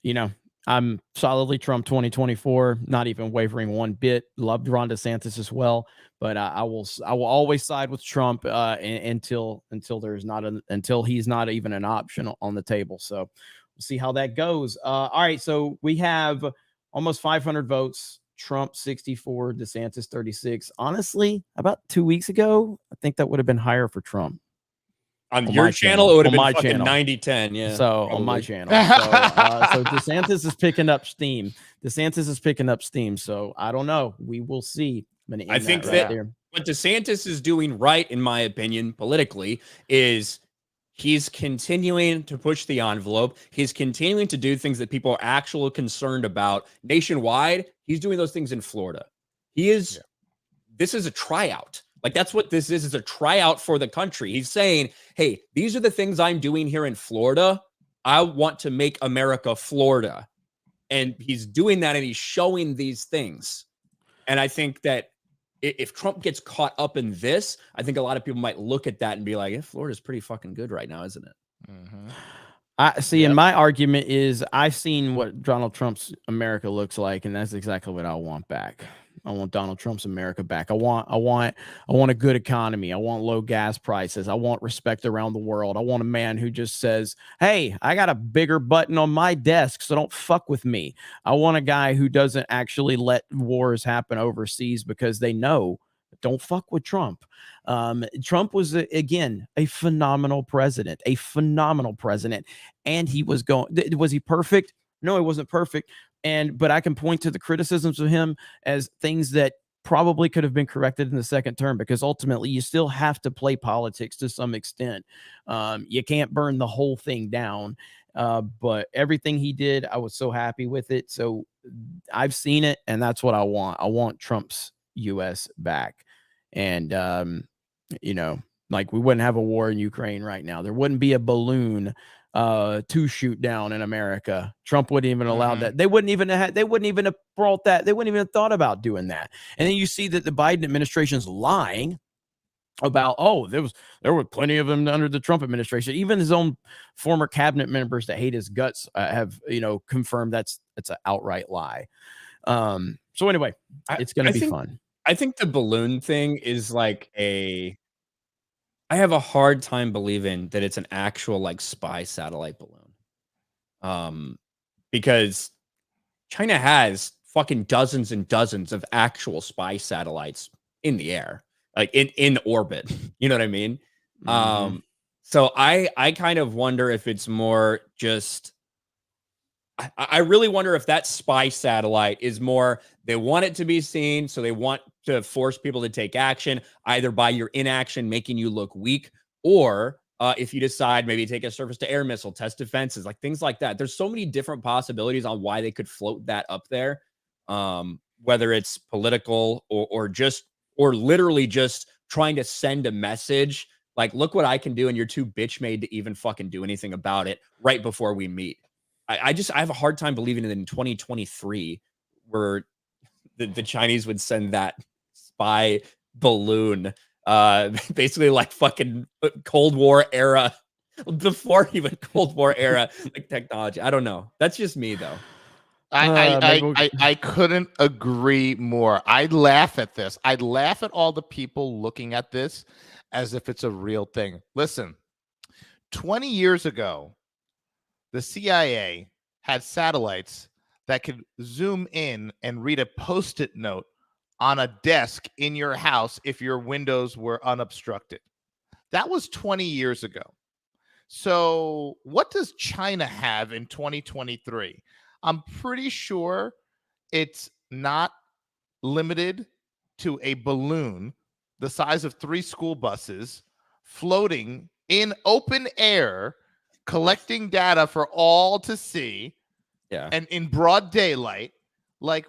A: you know, I'm solidly Trump 2024, not even wavering one bit. Loved Ron DeSantis as well, but I will always side with Trump until he's not even an option on the table. So we'll see how that goes. All right. So we have almost 500 votes. Trump 64, DeSantis 36. Honestly, about 2 weeks ago, I think that would have been higher for Trump.
B: On your channel, it would have been fucking 90-10. Yeah.
A: So probably. On my channel. So DeSantis is picking up steam. So I don't know. We will see.
B: I think that what DeSantis is doing right, in my opinion, politically, is He's continuing to push the envelope. He's continuing to do things that people are actually concerned about nationwide. He's doing those things in Florida. He is, this is a tryout. Like, that's what this is a tryout for the country. He's saying, hey, these are the things I'm doing here in Florida. I want to make America Florida. And he's doing that, and he's showing these things. And I think that if Trump gets caught up in this, I think a lot of people might look at that and be like, yeah, Florida's pretty fucking good right now, isn't it?
C: Mm-hmm.
A: I see. And my argument is I've seen what Donald Trump's America looks like, and that's exactly what I want back. I want Donald Trump's America back. I want a good economy. I want low gas prices. I want respect around the world. I want a man who just says, hey, I got a bigger button on my desk, so don't fuck with me. I want a guy who doesn't actually let wars happen overseas because they know, don't fuck with Trump. Trump was, again, a phenomenal president, and he was was he perfect? No, he wasn't perfect. But I can point to the criticisms of him as things that probably could have been corrected in the second term, because ultimately you still have to play politics to some extent. You can't burn the whole thing down. But everything he did, I was so happy with it. So I've seen it, and that's what I want. I want Trump's U.S. back. And, like, we wouldn't have a war in Ukraine right now. There wouldn't be a balloon to shoot down in America. Trump wouldn't even allow that. They wouldn't even have brought that. They wouldn't even have thought about doing that. And then you see that the Biden administration's lying about, there were plenty of them under the Trump administration. Even his own former cabinet members that hate his guts have, confirmed that's an outright lie. So anyway, it's going to be fun.
B: I think the balloon thing is like I have a hard time believing that it's an actual like spy satellite balloon. Because China has fucking dozens and dozens of actual spy satellites in the air, like in orbit. You know what I mean? So I kind of wonder if it's more just, I really wonder if that spy satellite is more, they want it to be seen, so they want to force people to take action, either by your inaction making you look weak, or if you decide maybe take a surface-to-air missile, test defenses, like things like that. There's so many different possibilities on why they could float that up there, whether it's political or literally just trying to send a message, like, look what I can do, and you're too bitch-made to even fucking do anything about it right before we meet. I have a hard time believing that in 2023, where the Chinese would send that spy balloon, basically like fucking Cold War era, before even Cold War era, like technology. I don't know. That's just me, though.
C: I couldn't agree more. I laugh at this. I laugh at all the people looking at this as if it's a real thing. Listen, 20 years ago, the CIA had satellites that could zoom in and read a Post-it note on a desk in your house if your windows were unobstructed. That was 20 years ago. So what does China have in 2023? I'm pretty sure it's not limited to a balloon the size of 3 school buses floating in open air, collecting data for all to see, and in broad daylight. Like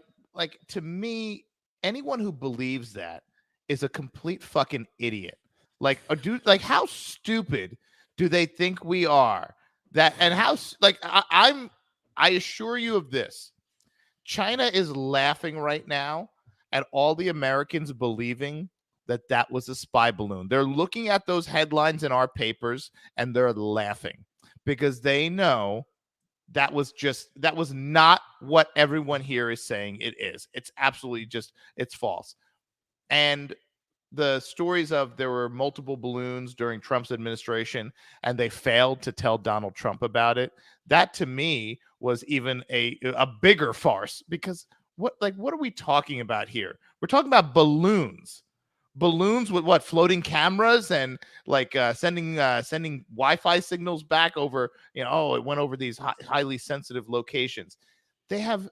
C: to me, anyone who believes that is a complete fucking idiot. Like, how stupid do they think we are? That, and how, like, I assure you of this: China is laughing right now at all the Americans believing that was a spy balloon. They're looking at those headlines in our papers and they're laughing, because they know that was not what everyone here is saying it is. It's absolutely it's false. And the stories of there were multiple balloons during Trump's administration and they failed to tell Donald Trump about it, that to me was even a bigger farce, because what are we talking about here? We're talking about balloons with what, floating cameras and sending Wi-Fi signals back over, it went over these highly sensitive locations. They have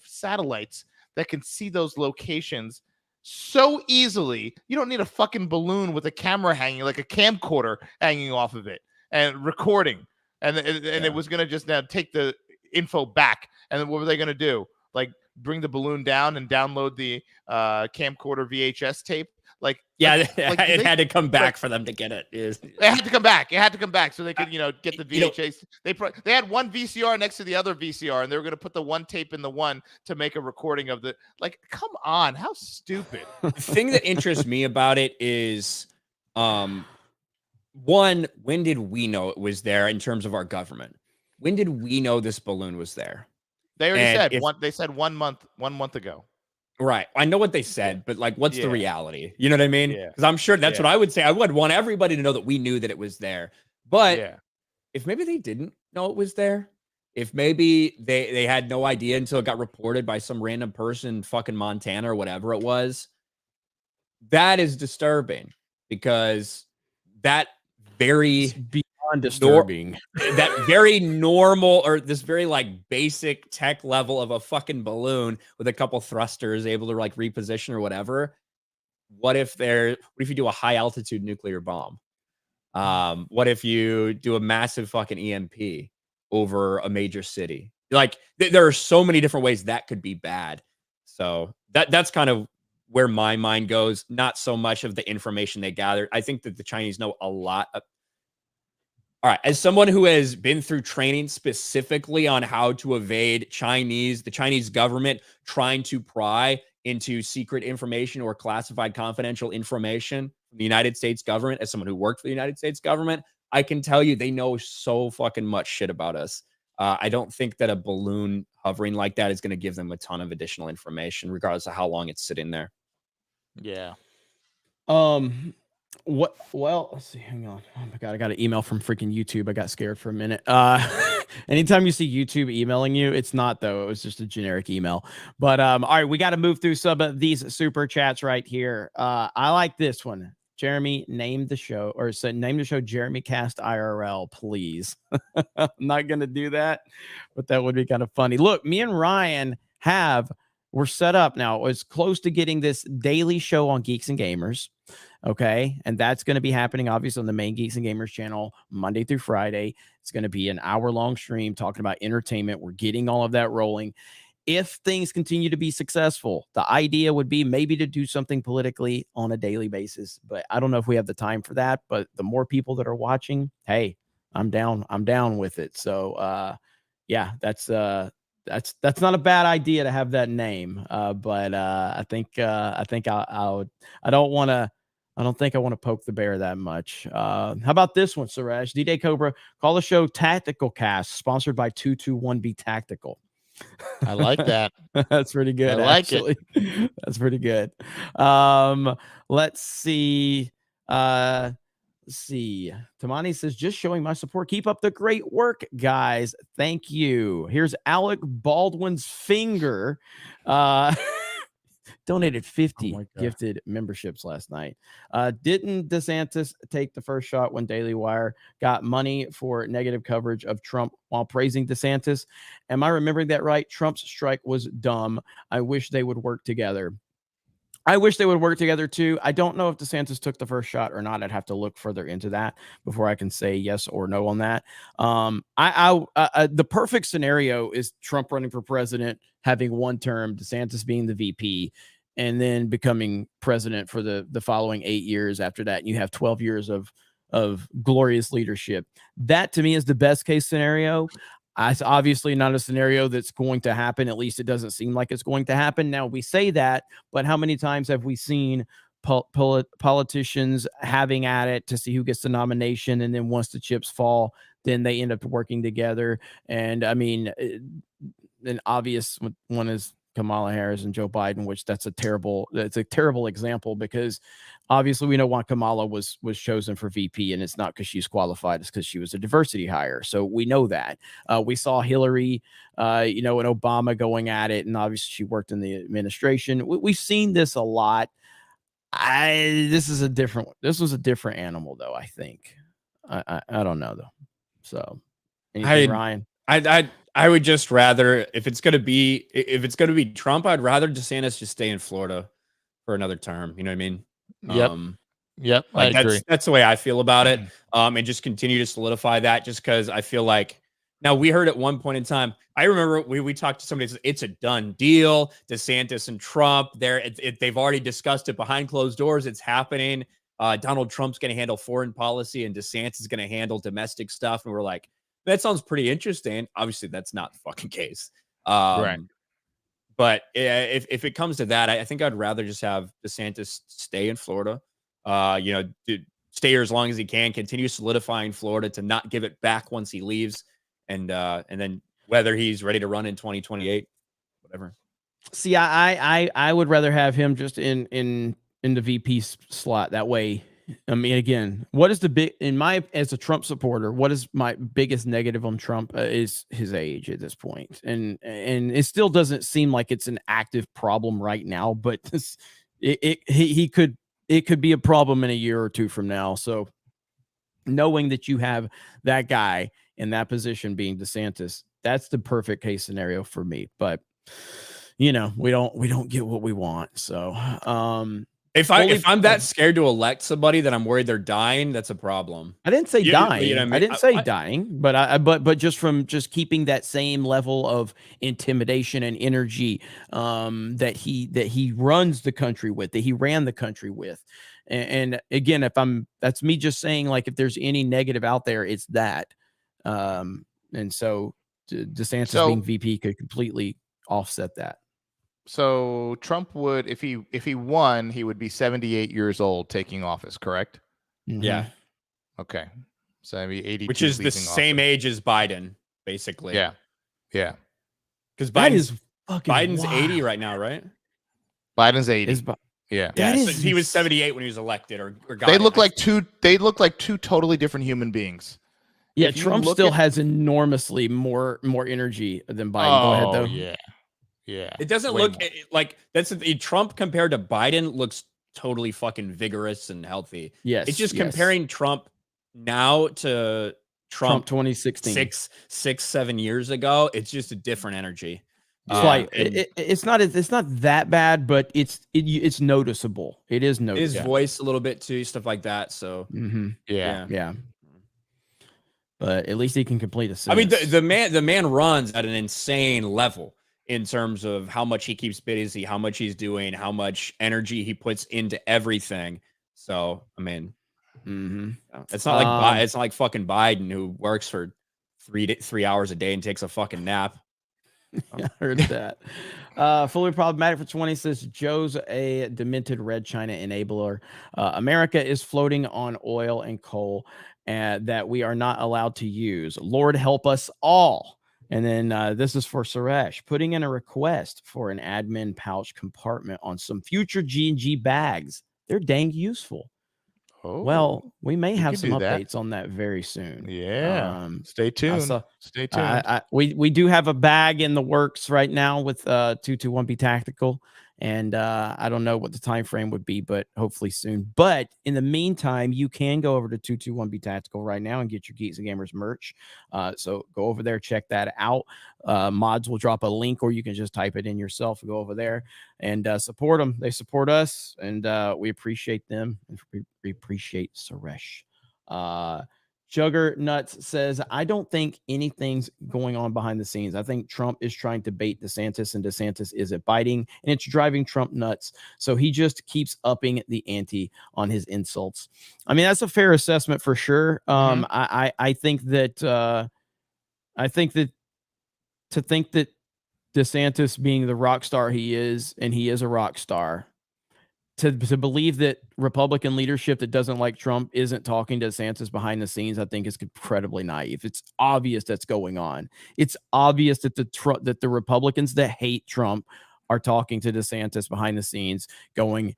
C: satellites that can see those locations so easily. You don't need a fucking balloon with a camera hanging, like a camcorder hanging off of it. and recording, and it was going to just now take the info back. And then what were they going to do? Like bring the balloon down and download the camcorder VHS tape? Like
B: it had to come back for them to get it.
C: It had to come back. It had to come back so they could, get the VHS. They had one VCR next to the other VCR, and they were going to put the one tape in the one to make a recording of the. Like, come on, how stupid!
B: The thing that interests me about it is, one, when did we know it was there in terms of our government? When did we know this balloon was there?
C: They already said one. They said 1 month ago.
B: Right. I know what they said, but like, what's the reality? You know what I mean?
C: Yeah.
B: Because I'm sure that's what I would say. I would want everybody to know that we knew that it was there. But if maybe they didn't know it was there, if maybe they had no idea until it got reported by some random person in fucking Montana or whatever it was, that is disturbing, because that very
A: disturbing.
B: That very normal, or this very like basic tech level of a fucking balloon with a couple thrusters able to like reposition or whatever. What if you do a high altitude nuclear bomb? What if you do a massive fucking EMP over a major city? Like there are so many different ways that could be bad. So that's kind of where my mind goes. Not so much of the information they gathered. I think that the Chinese know a lot. All right, as someone who has been through training specifically on how to evade the Chinese government trying to pry into secret information or classified confidential information from the United States government, as someone who worked for the United States government, I can tell you they know so fucking much shit about us. I don't think that a balloon hovering like that is going to give them a ton of additional information, regardless of how long it's sitting there.
C: Yeah.
A: Well, let's see. Hang on. Oh my God. I got an email from freaking YouTube. I got scared for a minute. Anytime you see YouTube emailing you, it's not though. It was just a generic email. But all right, we got to move through some of these super chats right here. I like this one. Jeremy, name the show Jeremy Cast IRL, please. I'm not gonna do that, but that would be kind of funny. Look, me and Ryan we're set up now. It's close to getting this daily show on Geeks and Gamers. Okay. And that's going to be happening, obviously, on the main Geeks and Gamers channel, Monday through Friday. It's going to be an hour-long stream talking about entertainment. We're getting all of that rolling. If things continue to be successful, the idea would be maybe to do something politically on a daily basis. But I don't know if we have the time for that. But the more people that are watching, hey, I'm down with it. So, yeah, that's not a bad idea to have that name. But I think I don't think I want to poke the bear that much. How about this one, Suresh? D-Day Cobra, call the show Tactical Cast, sponsored by 221B Tactical.
C: I like that.
A: That's pretty good.
C: I like
A: actually.
C: it.
A: That's pretty good. Let's see. Tamani says, just showing my support. Keep up the great work, guys. Thank you. Here's Alec Baldwin's finger. Donated 50 gifted memberships last night. Didn't DeSantis take the first shot when Daily Wire got money for negative coverage of Trump while praising DeSantis? Am I remembering that right? Trump's strike was dumb. I wish they would work together. I wish they would work together too. I don't know if DeSantis took the first shot or not. I'd have to look further into that before I can say yes or no on that. The perfect scenario is Trump running for president, having one term, DeSantis being the VP, and then becoming president for the following 8 years after that. And you have 12 years of glorious leadership. That to me is the best case scenario. It's obviously not a scenario that's going to happen. At least it doesn't seem like it's going to happen. Now, we say that, but how many times have we seen politicians having at it to see who gets the nomination, and then once the chips fall, then they end up working together? And I mean, an obvious one is Kamala Harris and Joe Biden, which that's a terrible example, because obviously we know why Kamala was chosen for VP, and it's not because she's qualified, it's because she was a diversity hire. So we know that. We saw Hillary, and Obama going at it, and obviously she worked in the administration. We've seen this a lot. This was a different animal, though. I think. I don't know though. So, anything, Ryan?
B: I would just rather, if it's gonna be Trump, I'd rather DeSantis just stay in Florida for another term. You know what I mean?
C: Yep. Yep, I
B: Like
C: agree.
B: that's the way I feel about it. And just continue to solidify that, just because I feel like now we heard at one point in time. I remember we talked to somebody. It's a done deal. DeSantis and Trump. They've already discussed it behind closed doors. It's happening. Donald Trump's going to handle foreign policy, and DeSantis is going to handle domestic stuff. And we're like, that sounds pretty interesting. Obviously, that's not the fucking case.
C: Right.
B: But if it comes to that, I think I'd rather just have DeSantis stay in Florida. Stay here as long as he can, continue solidifying Florida to not give it back once he leaves, and then whether he's ready to run in 2028, whatever.
A: See, I would rather have him just in the VP slot. That way, I mean, again, what is the big as a Trump supporter? What is my biggest negative on Trump is his age at this point, and it still doesn't seem like it's an active problem right now. But it could be a problem in a year or two from now. So, knowing that you have that guy in that position being DeSantis, that's the perfect case scenario for me. But we don't get what we want. So,
B: if I'm that scared to elect somebody that I'm worried they're dying, that's a problem.
A: I didn't say dying.
B: You know what I mean?
A: I didn't say dying, but just from keeping that same level of intimidation and energy that he runs the country with, that he ran the country with. And again, that's me just saying, like, if there's any negative out there, it's that. And so DeSantis being VP could completely offset that.
C: So Trump would, if he won, he would be 78 years old taking office, correct?
A: Mm-hmm.
B: Yeah.
C: Okay. So that'd be 82.
B: Which is the same age as Biden, basically.
C: Yeah. Yeah.
B: Because
A: Biden's
B: wild. 80 right now, right?
C: Biden's 80. Yeah.
B: So he was 78 when he was elected, or got
C: They look like two totally different human beings.
A: Yeah, Trump still has enormously more energy than Biden. Go ahead, though.
C: Yeah. Yeah.
B: It doesn't look like Trump compared to Biden looks totally fucking vigorous and healthy.
A: Yes.
B: It's just comparing Trump now to Trump
A: 2016,
B: 7 years ago. It's just a different energy.
A: It's not that bad, but it's noticeable. It is noticeable.
B: His voice a little bit too, stuff like that. So
A: yeah. But at least he can complete a sentence.
B: I mean, the man runs at an insane level in terms of how much he keeps busy, how much he's doing, how much energy he puts into everything. So, I mean, it's not like fucking Biden, who works for 3 hours a day and takes a fucking nap.
A: I heard that. Fully problematic for 20 says Joe's a demented red China enabler. America is floating on oil and coal that we are not allowed to use. Lord help us all. And then this is for Suresh, putting in a request for an admin pouch compartment on some future G&G bags. They're dang useful. Oh, well, we may have some updates on that very soon.
C: Yeah. Stay tuned. Stay tuned.
A: We do have a bag in the works right now with 221B Tactical. And I don't know what the time frame would be, but hopefully soon. But in the meantime, you can go over to 221B Tactical right now and get your Geeks and Gamers merch. So go over there, check that out. Mods will drop a link, or you can just type it in yourself and go over there and support them. They support us, and we appreciate them. And we appreciate Suresh. Juggernuts says, I don't think anything's going on behind the scenes. I think Trump is trying to bait DeSantis, and DeSantis isn't biting, and it's driving Trump nuts. So he just keeps upping the ante on his insults. I mean, that's a fair assessment for sure. I think that to think that DeSantis, being the rock star he is, and he is a rock star, to believe that Republican leadership that doesn't like Trump isn't talking to DeSantis behind the scenes, I think is incredibly naive. It's obvious that's going on. It's obvious that the Republicans that hate Trump are talking to DeSantis behind the scenes, going,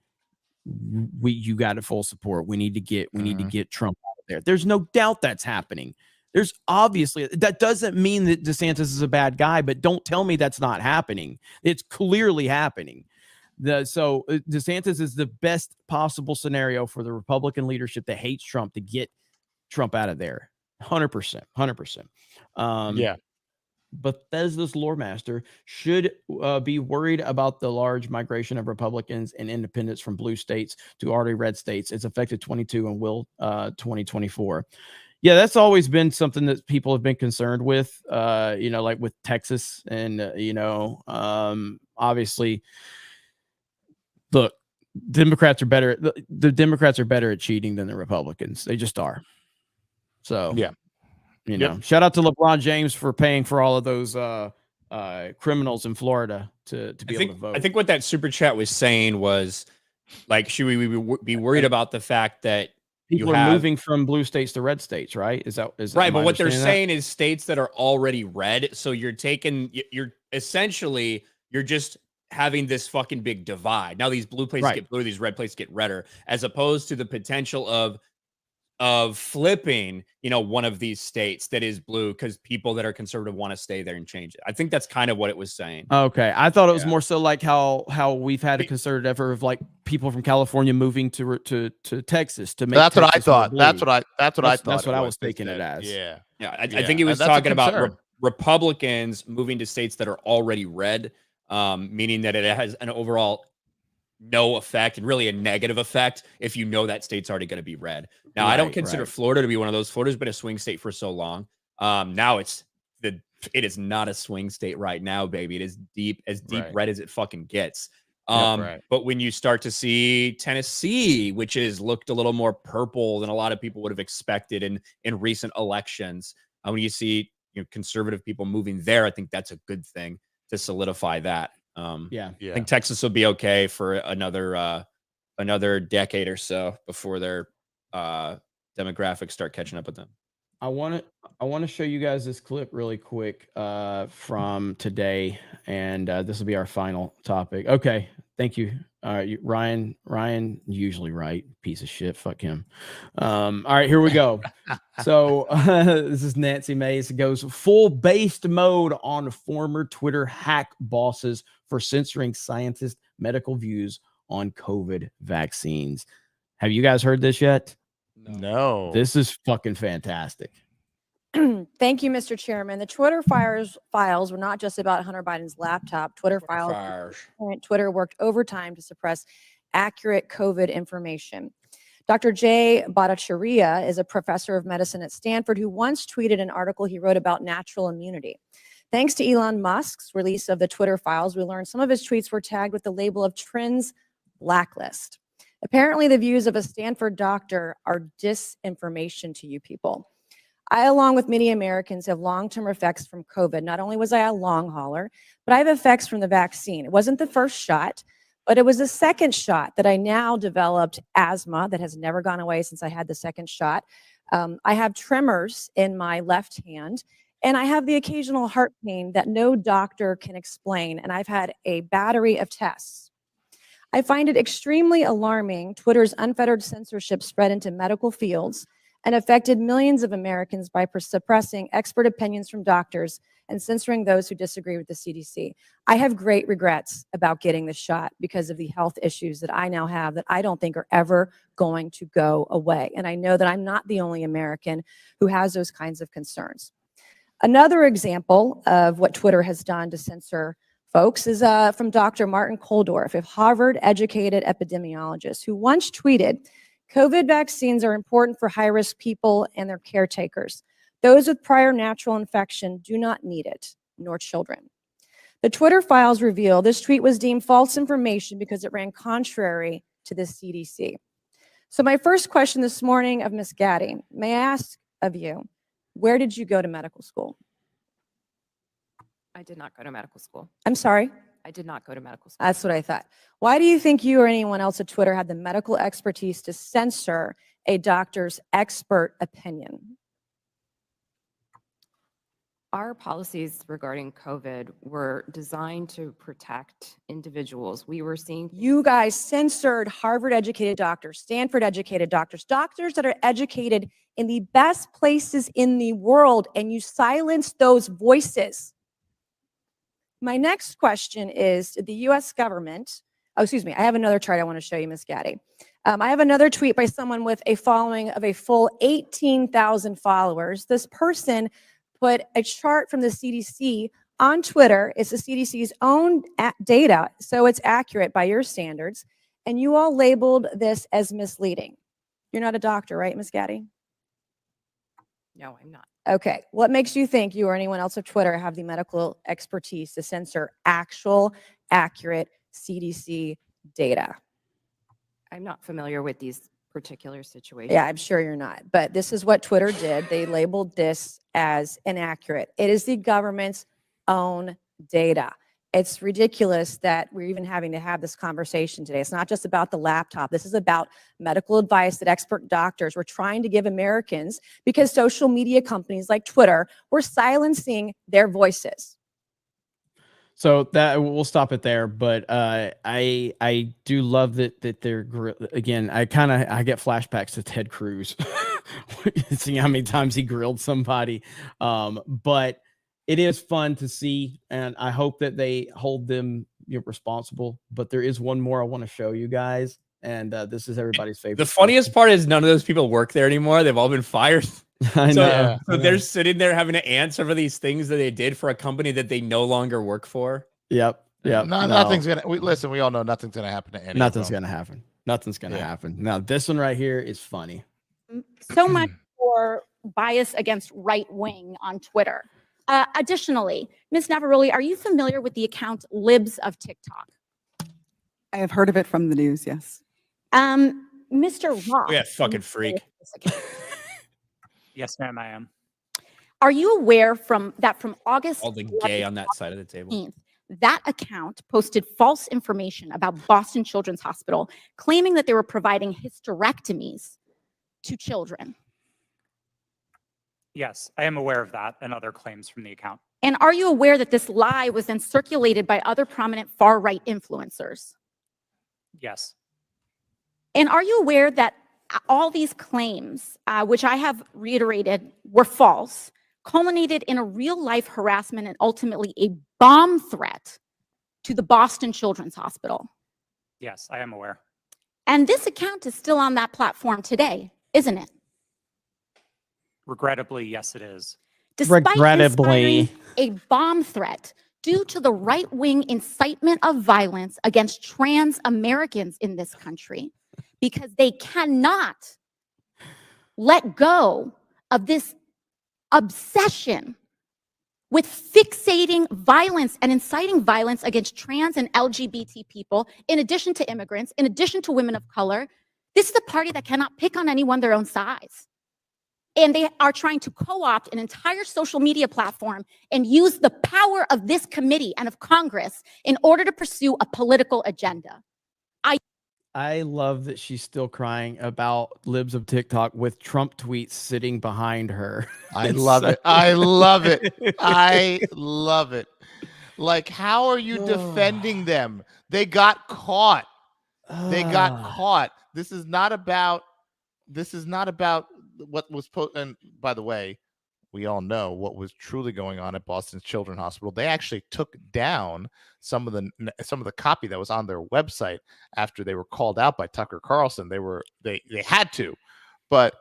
A: you got full support. We need to get Trump out of there. There's no doubt that's happening. There's obviously, that doesn't mean that DeSantis is a bad guy, but don't tell me that's not happening. It's clearly happening. So DeSantis is the best possible scenario for the Republican leadership that hates Trump to get Trump out of there. 100%. Yeah. Bethesda's lore master, should be worried about the large migration of Republicans and independents from blue states to already red states. It's affected 22 and will 2024. Yeah, that's always been something that people have been concerned with, like with Texas. And, obviously, look, Democrats are better. The Democrats are better at cheating than the Republicans. They just are. So,
C: Yeah.
A: Shout out to LeBron James for paying for all of those criminals in Florida to be able to vote.
B: I think what that super chat was saying was, like, should we be worried about the fact that
A: people are moving from blue states to red states, right? Is that
B: right? But what they're saying is states that are already red. So you're essentially just having this fucking big divide. Now these blue places get blue, these red places get redder, as opposed to the potential of flipping, one of these states that is blue because people that are conservative want to stay there and change it. I think that's kind of what it was saying.
A: Okay. I thought it was more so like how we've had a concerted effort of like people from California moving to Texas to make.
C: That's
A: Texas
C: what I thought.
A: blue.
C: That's what I thought.
A: That's what I was thinking it as.
C: Yeah.
B: I think he was talking about Republicans moving to states that are already red, meaning that it has an overall no effect and really a negative effect if that state's already going to be red. Now, I don't consider Florida to be one of those. Florida's been a swing state for so long. Now it is not a swing state right now, baby. It is deep red as it fucking gets. But when you start to see Tennessee, which is looked a little more purple than a lot of people would have expected in recent elections, when you see conservative people moving there, I think that's a good thing to solidify that. I think Texas will be okay for another decade or so before their demographics start catching up with them.
A: I want to show you guys this clip really quick from today, and this will be our final topic. Okay, thank you. Ryan, usually right, piece of shit. Fuck him. All right, here we go. So this is Nancy Mace. It goes full based mode on former Twitter hack bosses for censoring scientists' medical views on COVID vaccines. Have you guys heard this yet?
C: No.
A: This is fucking fantastic.
G: Thank you, Mr. Chairman. The Twitter files were not just about Hunter Biden's laptop. Twitter worked overtime to suppress accurate COVID information. Dr. Jay Bhattacharya is a professor of medicine at Stanford who once tweeted an article he wrote about natural immunity. Thanks to Elon Musk's release of the Twitter files, we learned some of his tweets were tagged with the label of Trends Blacklist. Apparently, the views of a Stanford doctor are disinformation to you people. I, along with many Americans, have long-term effects from COVID. Not only was I a long hauler, but I have effects from the vaccine. It wasn't the first shot, but it was the second shot that I now developed asthma that has never gone away since I had the second shot. I have tremors in my left hand, and I have the occasional heart pain that no doctor can explain, and I've had a battery of tests. I find it extremely alarming Twitter's unfettered censorship spread into medical fields and affected millions of Americans by suppressing expert opinions from doctors and censoring those who disagree with the CDC. I have great regrets about getting the shot because of the health issues that I now have that I don't think are ever going to go away. And I know that I'm not the only American who has those kinds of concerns. Another example of what Twitter has done to censor folks is from Dr. Martin Koldorf, a Harvard-educated epidemiologist, who once tweeted, COVID vaccines are important for high-risk people and their caretakers. Those with prior natural infection do not need it, nor children. The Twitter files reveal this tweet was deemed false information because it ran contrary to the CDC. So my first question this morning of Ms. Gaddy, may I ask of you, where did you go to medical school?
H: I did not go to medical school.
G: I'm sorry?
H: I did not go to medical school.
G: That's what I thought. Why do you think you or anyone else at Twitter had the medical expertise to censor a doctor's expert opinion?
H: Our policies regarding COVID were designed to protect individuals. We were seeing
G: you guys censored Harvard-educated doctors, Stanford-educated doctors, doctors that are educated in the best places in the world, and you silenced those voices. My next question is, did the U.S. government, I have another chart I want to show you, Ms. Gaddy. I have another tweet by someone with a following of a full 18,000 followers. This person put a chart from the CDC on Twitter. It's the CDC's own data, so it's accurate by your standards. And you all labeled this as misleading. You're not a doctor, right, Ms. Gaddy?
H: No, I'm not.
G: Okay. What makes you think you or anyone else of Twitter have the medical expertise to censor actual, accurate CDC data?
H: I'm not familiar with these particular situations.
G: Yeah, I'm sure you're not. But this is what Twitter did. They labeled this as inaccurate. It is the government's own data. It's ridiculous that we're even having to have this conversation today. It's not just about the laptop. This is about medical advice that expert doctors were trying to give Americans because social media companies like Twitter were silencing their voices.
A: So that we'll stop it there, but I do love that they're again. I get flashbacks to Ted Cruz, seeing how many times he grilled somebody. But it is fun to see, and I hope that they hold them responsible. But there is one more I want to show you guys, and this is everybody's favorite.
B: The funniest part is none of those people work there anymore. They've all been fired.
A: I know.
B: So they're sitting there having to answer for these things that they did for a company that they no longer work for.
A: Yep.
C: Nothing's gonna. Listen, we all know nothing's gonna happen to any.
A: Nothing's gonna happen. Nothing's gonna happen. Now this one right here is funny.
I: So much for bias against right wing on Twitter. Additionally, Ms. Navaroli, are you familiar with the account Libs of TikTok?
J: I have heard of it from the news. Yes.
I: Mr. Roth.
B: Yeah, fucking freak.
K: Yes, ma'am, I am.
I: Are you aware from August
B: All the gay on that side of the table.
I: That account posted false information about Boston Children's Hospital, claiming that they were providing hysterectomies to children?
K: Yes, I am aware of that and other claims from the account.
I: And are you aware that this lie was then circulated by other prominent far-right influencers?
K: Yes.
I: And are you aware that all these claims, which I have reiterated were false, culminated in a real-life harassment and ultimately a bomb threat to the Boston Children's Hospital?
K: Yes, I am aware.
I: And this account is still on that platform today, isn't it?
K: Regrettably, yes, it is.
I: Despite
A: Regrettably.
I: inspiring a bomb threat due to the right-wing incitement of violence against trans Americans in this country, because they cannot let go of this obsession with fixating violence and inciting violence against trans and LGBT people, in addition to immigrants, in addition to women of color. This is a party that cannot pick on anyone their own size. And they are trying to co-opt an entire social media platform and use the power of this committee and of Congress in order to pursue a political agenda.
A: I love that she's still crying about Libs of TikTok with Trump tweets sitting behind her.
C: I love it. I love it. I love it. Like, how are you defending them? They got caught. They got caught. This is not about what was and by the way, we all know what was truly going on at Boston Children's Hospital. They actually took down some of the copy that was on their website after they were called out by Tucker Carlson. They had to. But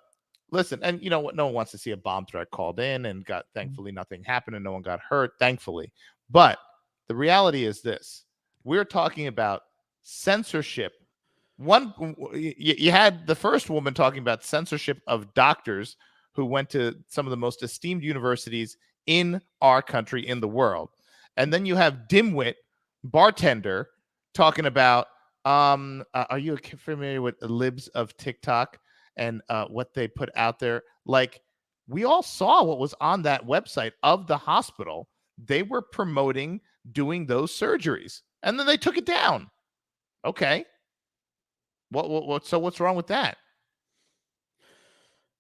C: listen, and you know what? No one wants to see a bomb threat called in, and thankfully nothing happened and no one got hurt, thankfully. But the reality is this: we're talking about censorship. You had the first woman talking about censorship of doctors who went to some of the most esteemed universities in our country, in the world. And then you have dimwit bartender talking about, are you familiar with the Libs of TikTok and what they put out there? Like, we all saw what was on that website of the hospital. They were promoting doing those surgeries, and then they took it down. Okay. So what's wrong with that?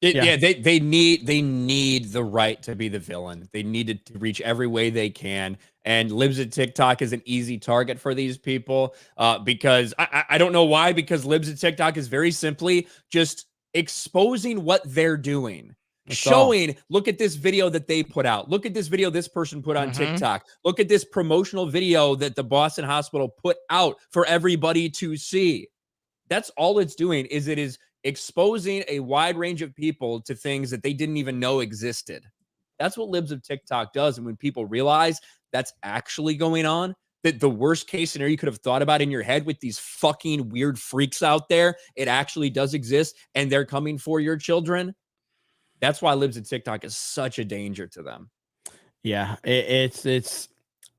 B: They need the right to be the villain. They need to reach every way they can. And Libs of TikTok is an easy target for these people because I don't know why, because Libs of TikTok is very simply just exposing what they're doing. Showing, look at this video that they put out. Look at this video this person put on TikTok. Look at this promotional video that the Boston Hospital put out for everybody to see. That's all it's doing. It is exposing a wide range of people to things that they didn't even know existed. That's what libs of TikTok does. And when people realize that's actually going on, that the worst case scenario you could have thought about in your head with these fucking weird freaks out there, it actually does exist, and they're coming for your children. That's why libs of TikTok is such a danger to them.
A: Yeah, it's.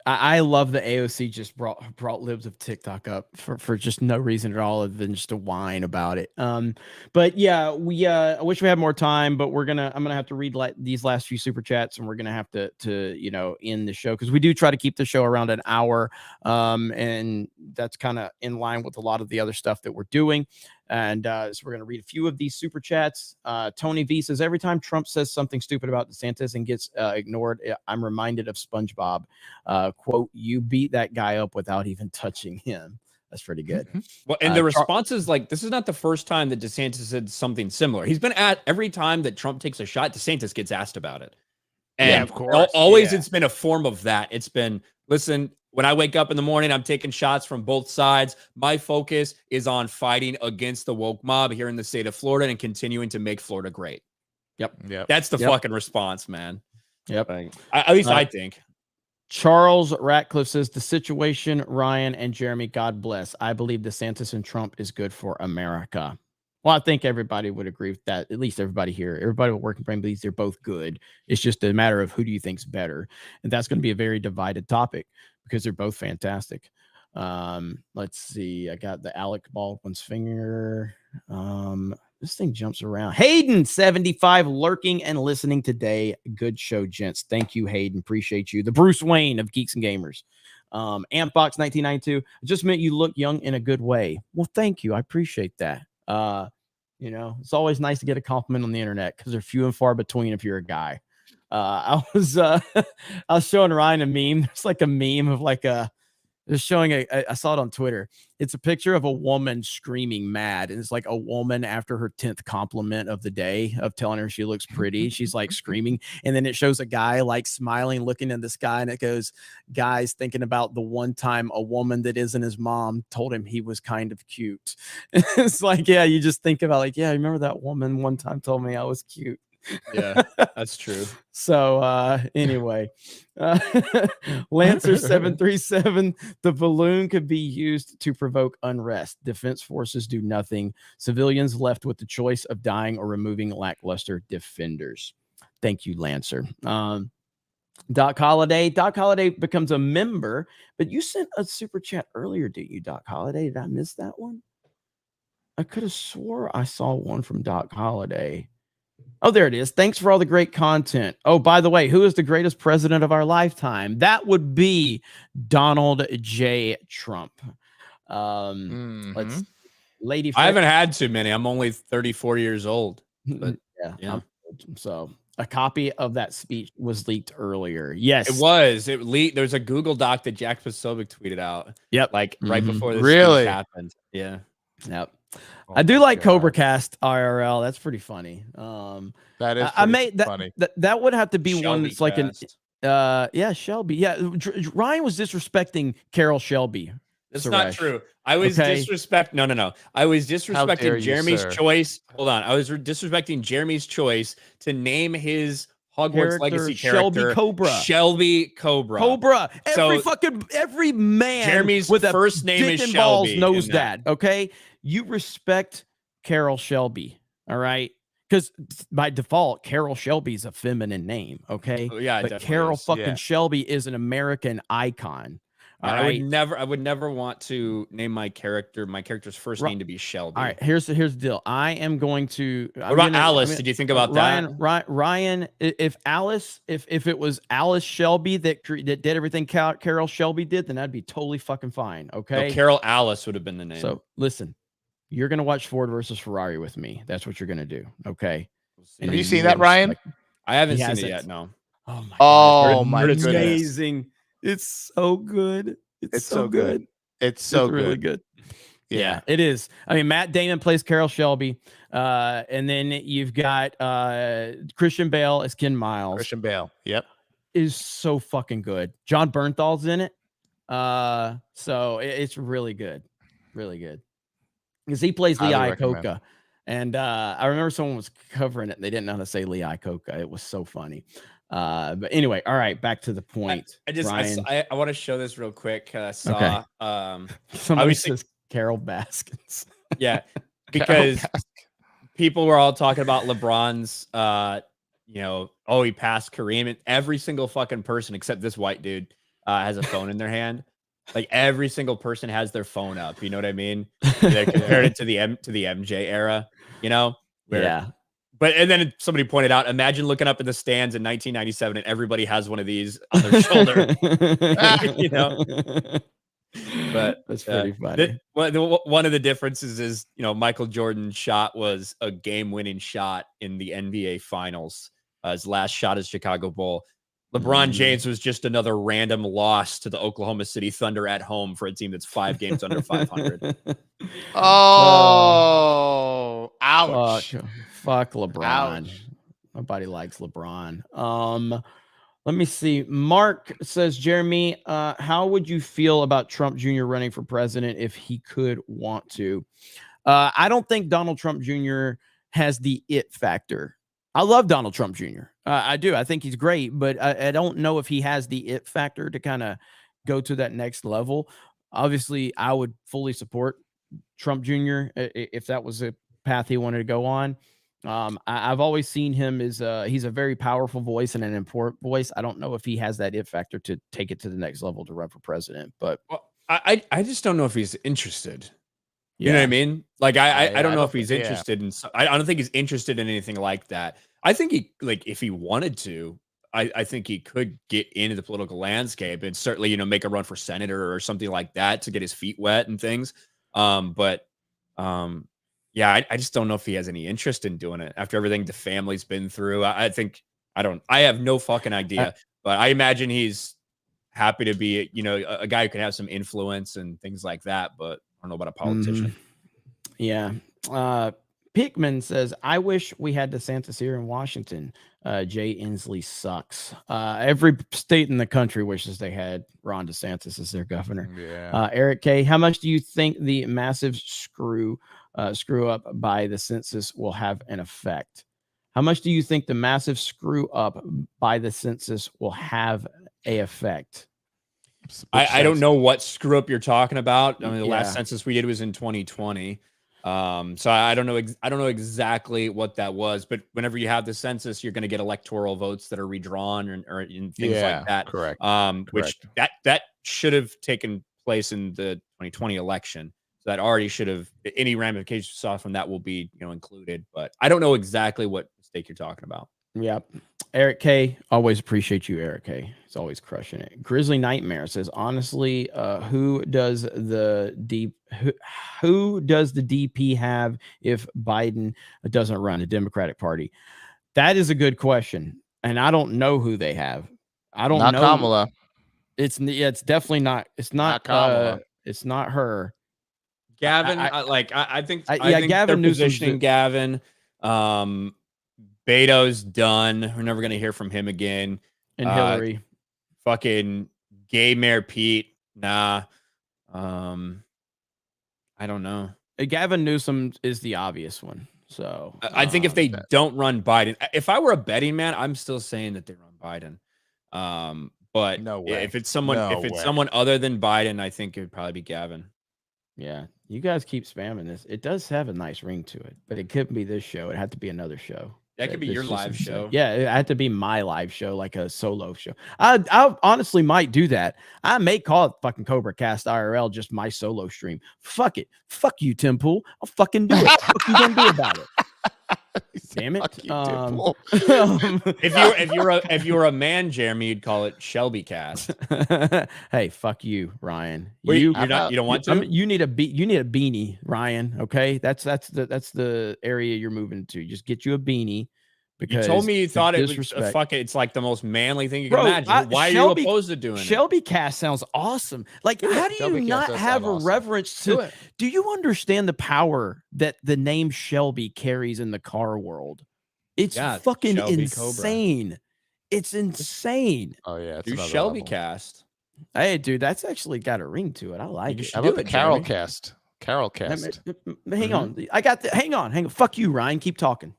A: I love the AOC just brought libs of TikTok up for just no reason at all other than just to whine about it. But yeah, I wish we had more time, but I'm gonna have to read these last few super chats, and we're gonna have to end the show because we do try to keep the show around an hour, and that's kind of in line with a lot of the other stuff that we're doing. And so we're going to read a few of these super chats. Tony V says, every time Trump says something stupid about DeSantis and gets ignored, I'm reminded of SpongeBob. Quote, you beat that guy up without even touching him. That's pretty good.
B: Well, and the response is like, this is not the first time that DeSantis said something similar. He's been at every time that Trump takes a shot, DeSantis gets asked about it. And
C: yeah, of course.
B: Always it's been a form of that. It's been, listen, when I wake up in the morning, I'm taking shots from both sides. My focus is on fighting against the woke mob here in the state of Florida and continuing to make Florida great.
C: Yep.
B: That's the fucking response, man.
A: Yep.
B: At least I think.
A: Charles Ratcliffe says, the situation, Ryan and Jeremy, God bless. I believe DeSantis and Trump is good for America. Well, I think everybody would agree with that. At least everybody here, everybody with working brain believes they're both good. It's just a matter of who do you think's better. And that's going to be a very divided topic because they're both fantastic. Let's see. I got the Alec Baldwin's finger. This thing jumps around. Hayden 75 lurking and listening today. Good show, gents. Thank you, Hayden. Appreciate you. The Bruce Wayne of Geeks and Gamers. Ampbox 1992. I just meant you look young in a good way. Well, thank you. I appreciate that. It's always nice to get a compliment on the internet because they're few and far between if you're a guy. I was showing Ryan a meme. It's like a meme of like they're showing I saw it on Twitter. It's a picture of a woman screaming mad. And it's like a woman after her 10th compliment of the day of telling her she looks pretty. She's like screaming. And then it shows a guy like smiling, looking in the sky. And it goes, guys thinking about the one time a woman that isn't his mom told him he was kind of cute. It's like, yeah, you just think about like, yeah, I remember that woman one time told me I was cute.
B: Yeah, that's true.
A: So anyway, Lancer 737, the balloon could be used to provoke unrest. Defense forces do nothing. Civilians left with the choice of dying or removing lackluster defenders. Thank you, Lancer. Doc Holiday becomes a member, but you sent a super chat earlier, didn't you, Doc Holiday? Did I miss that one? I could have swore I saw one from Doc Holiday. Oh, there it is. Thanks for all the great content. Oh, by the way, who is the greatest president of our lifetime? That would be Donald J. Trump. Let's Lady.
B: I haven't had too many. I'm only 34 years old. But
A: yeah. So a copy of that speech was leaked earlier. Yes,
B: it was. It leaked. There's a Google Doc that Jack Posobiec tweeted out.
A: Yep.
B: Like right before this
C: Really
B: happened. Yeah.
A: Yep. I do like Cobra Cast IRL. That's pretty funny.
C: That is
A: I made that
C: funny.
A: That would have to be
B: Shelby
A: one that's like
B: cast.
A: yeah, Shelby. Yeah, Ryan was disrespecting Carol Shelby.
B: That's
A: Suresh.
B: not true. I was No. I was
C: dare
B: disrespecting
C: you,
B: Jeremy's
C: sir.
B: choice. Hold on. I was disrespecting Jeremy's choice to name his Hogwarts
A: Character,
B: Legacy
A: Shelby
B: character
A: Cobra.
B: Shelby Cobra.
A: Cobra.
B: So
A: Every man
B: Jeremy's
A: with a
B: first name
A: dick
B: is
A: and balls
B: Shelby
A: knows
B: in
A: that. Okay, you respect Carol Shelby. All right. Because by default, Carol Shelby's a feminine name, okay?
B: Oh, yeah, it
A: but
B: definitely
A: Carol
B: is.
A: fucking
C: Yeah.
A: Shelby is an American icon. All
B: I
A: right.
B: would never want to name my character's first name to be Shelby.
A: All right. Here's the deal. I am going to.
B: What about Alice? Did you think about that?
A: Ryan, if Alice, if it was Alice Shelby that did everything Carol Shelby did, then that'd be totally fucking fine. Okay.
B: No, Carol Alice would have been the name.
A: So listen, you're gonna watch Ford versus Ferrari with me. That's what you're gonna do. Okay.
C: Have you seen that, Ryan?
B: I haven't
A: He
B: seen
A: hasn't.
B: it yet. No.
A: Oh my.
C: Oh
A: God.
C: my
A: It's
C: goodness.
A: amazing. It's so good. It's so good.
C: It's so
A: really good. Yeah, it is. I mean, Matt Damon plays Carol Shelby, and then you've got Christian Bale as Ken Miles.
C: Christian Bale. Yep.
A: Is so fucking good. John Bernthal's in it, so it's really good, because he plays Lee
C: Highly recommend.
A: Iacocca, and I remember someone was covering it and they didn't know how to say Lee Iacocca. It was so funny. But anyway, all right, back to the point.
B: I want to show this real quick. Saw
A: Somebody
B: obviously-
A: says Carol Baskins.
B: yeah, because people were all talking about LeBron's he passed Kareem, and every single fucking person except this white dude has a phone in their hand. Like every single person has their phone up. You know what I mean? They compared it to the MJ era.
A: Yeah.
B: But and then somebody pointed out, imagine looking up in the stands in 1997 and everybody has one of these on their shoulder. But
A: that's pretty funny.
B: One of the differences is, Michael Jordan's shot was a game-winning shot in the NBA Finals. His last shot is Chicago Bull. LeBron James was just another random loss to the Oklahoma City Thunder at home for a team that's 5 games under 500.
C: Oh, ouch.
A: Fuck LeBron.
C: Ouch.
A: Nobody likes LeBron. Let me see. Mark says, Jeremy, how would you feel about Trump Jr. running for president if he could want to? I don't think Donald Trump Jr. has the it factor. I love Donald Trump Jr. I do. I think he's great, but I don't know if he has the it factor to kind of go to that next level. Obviously, I would fully support Trump Jr. if that was a path he wanted to go on. I've always seen him as he's a very powerful voice and an important voice. I don't know if he has that it factor to take it to the next level to run for president, but
B: I just don't know if he's interested. You know what I mean? Like, I don't know if he's interested in, I don't think he's interested in anything like that. I think if he wanted to, I think he could get into the political landscape and certainly, make a run for senator or something like that to get his feet wet and things. Yeah, I just don't know if he has any interest in doing it after everything the family's been through. I have no fucking idea, but I imagine he's happy to be, a guy who can have some influence and things like that, but I don't know about a politician.
A: Yeah. Pickman says, I wish we had DeSantis here in Washington. Jay Inslee sucks. Every state in the country wishes they had Ron DeSantis as their governor.
C: Yeah.
A: Eric K., how much do you think the massive screw up by the census will have an effect? How much do you think the massive screw up by the census will have a effect?
B: I don't know what screw up you're talking about. I mean, the last census we did was in 2020. So I don't know. I don't know exactly what that was, but whenever you have the census, you're going to get electoral votes that are redrawn or things like that.
C: Correct.
B: Which that should have taken place in the 2020 election. So that already should have, any ramifications you saw from that will be, included, but I don't know exactly what mistake you're talking about.
A: Yep. Eric K., always appreciate you, Eric K. He's always crushing it. Grizzly Nightmare says, honestly, who does the DP have if Biden doesn't run a Democratic Party? That is a good question, and I don't know who they have. I don't know.
C: Kamala.
A: It's definitely not. It's not Kamala. It's not her.
B: Gavin, I think
A: Gavin
B: they're positioning Gavin. Beto's done. We're never going to hear from him again.
A: And Hillary.
B: Fucking gay Mayor Pete. Nah. I don't know.
A: Gavin Newsom is the obvious one. So
B: I think if they don't run Biden, if I were a betting man, I'm still saying that they run Biden. But
C: no way.
B: If it's someone other than Biden, I think it would probably be Gavin.
A: Yeah. You guys keep spamming this. It does have a nice ring to it, but it couldn't be this show. It had to be another show.
B: That could be your live show.
A: Yeah, it had to be my live show, like a solo show. I honestly might do that. I may call it fucking Cobra Cast IRL, just my solo stream. Fuck it. Fuck you, Tim Pool. I'll fucking do it. What you gonna do about it? Damn it.
B: If you were a man, Jeremy, you'd call it Shelby Cast.
A: Hey, fuck you, Ryan.
B: You don't want to?
A: You need a beanie, Ryan. Okay, that's the area you're moving to. Just get you a beanie. Because
B: you told me you thought it was it's like the most manly thing you can imagine. Why are you opposed to doing it?
A: Shelby Cast sounds awesome. Like, how do you not have a reverence to? Do you understand the power that the name Shelby carries in the car world? It's fucking insane. Cobra. It's insane.
C: Oh yeah,
B: do Shelby Cast.
A: Hey, dude, that's actually got a ring to it. I like it.
C: How about the Carol Cast? Carol Cast.
A: Hang on, I got the. Hang on. Fuck you, Ryan. Keep talking.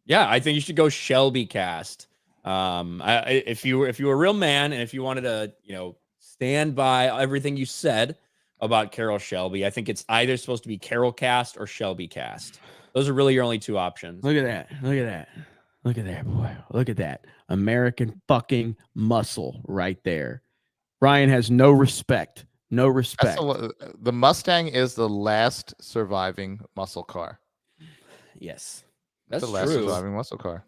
B: Yeah, I think you should go Shelby Cast. If you were a real man and if you wanted to, stand by everything you said about Carol Shelby, I think it's either supposed to be Carol cast or Shelby cast. Those are really your only two options.
A: Look at that. Look at that. Look at that, boy. Look at that. American fucking muscle right there. Ryan has no respect. No respect.
C: The Mustang is the last surviving muscle car.
A: Yes.
C: That's the
B: That's
C: last
B: true.
C: surviving muscle car.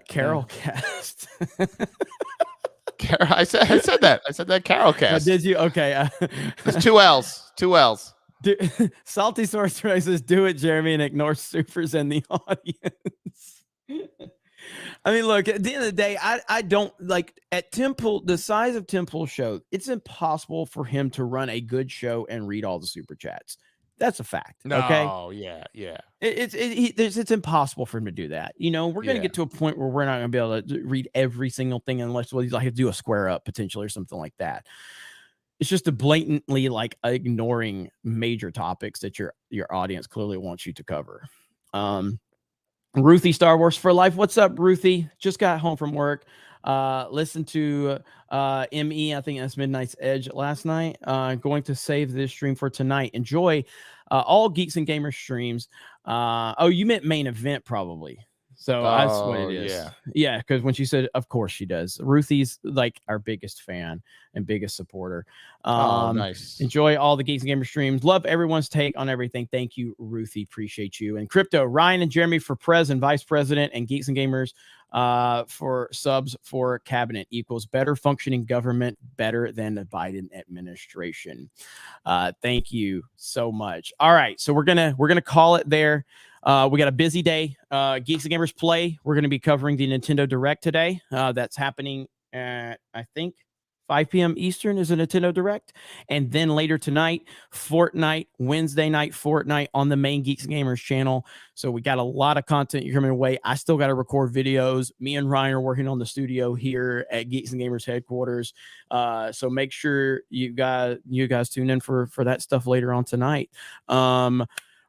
A: Carol cast.
C: I said that. I said that Carol cast.
A: Did you? Okay.
C: There's two L's. Two L's.
A: Salty Sorcerer says, "Do it, Jeremy," and ignore supers in the audience. I mean, look, at the end of the day, I don't like at Temple, the size of Temple's show, it's impossible for him to run a good show and read all the super chats. That's a fact.
C: No,
A: okay.
C: Yeah.
A: It's impossible for him to do that. We're going to get to a point where we're not going to be able to read every single thing unless he's like to do a square up potentially or something like that. It's just a blatantly like ignoring major topics that your audience clearly wants you to cover. Ruthie Star Wars for Life. What's up, Ruthie? Just got home from work. Listen to ME, I think that's Midnight's Edge last night. Going to save this stream for tonight. Enjoy all Geeks and Gamers streams. Oh, you meant main event probably. So that's what it is. Yeah, because when she said, of course she does. Ruthie's like our biggest fan and biggest supporter.
C: Nice.
A: Enjoy all the Geeks and Gamers streams. Love everyone's take on everything. Thank you, Ruthie. Appreciate you. And Crypto, Ryan and Jeremy for Pres and Vice President, and Geeks and Gamers for subs for cabinet equals better functioning government, better than the Biden administration. Thank you so much. All right, so we're gonna call it there. We got a busy day. Geeks and Gamers Play. We're going to be covering the Nintendo Direct today. That's happening at, I think, 5 p.m. Eastern is a Nintendo Direct. And then later tonight, Fortnite, Wednesday night Fortnite on the main Geeks and Gamers channel. So we got a lot of content coming away. I still got to record videos. Me and Ryan are working on the studio here at Geeks and Gamers headquarters. So make sure you guys tune in for that stuff later on tonight.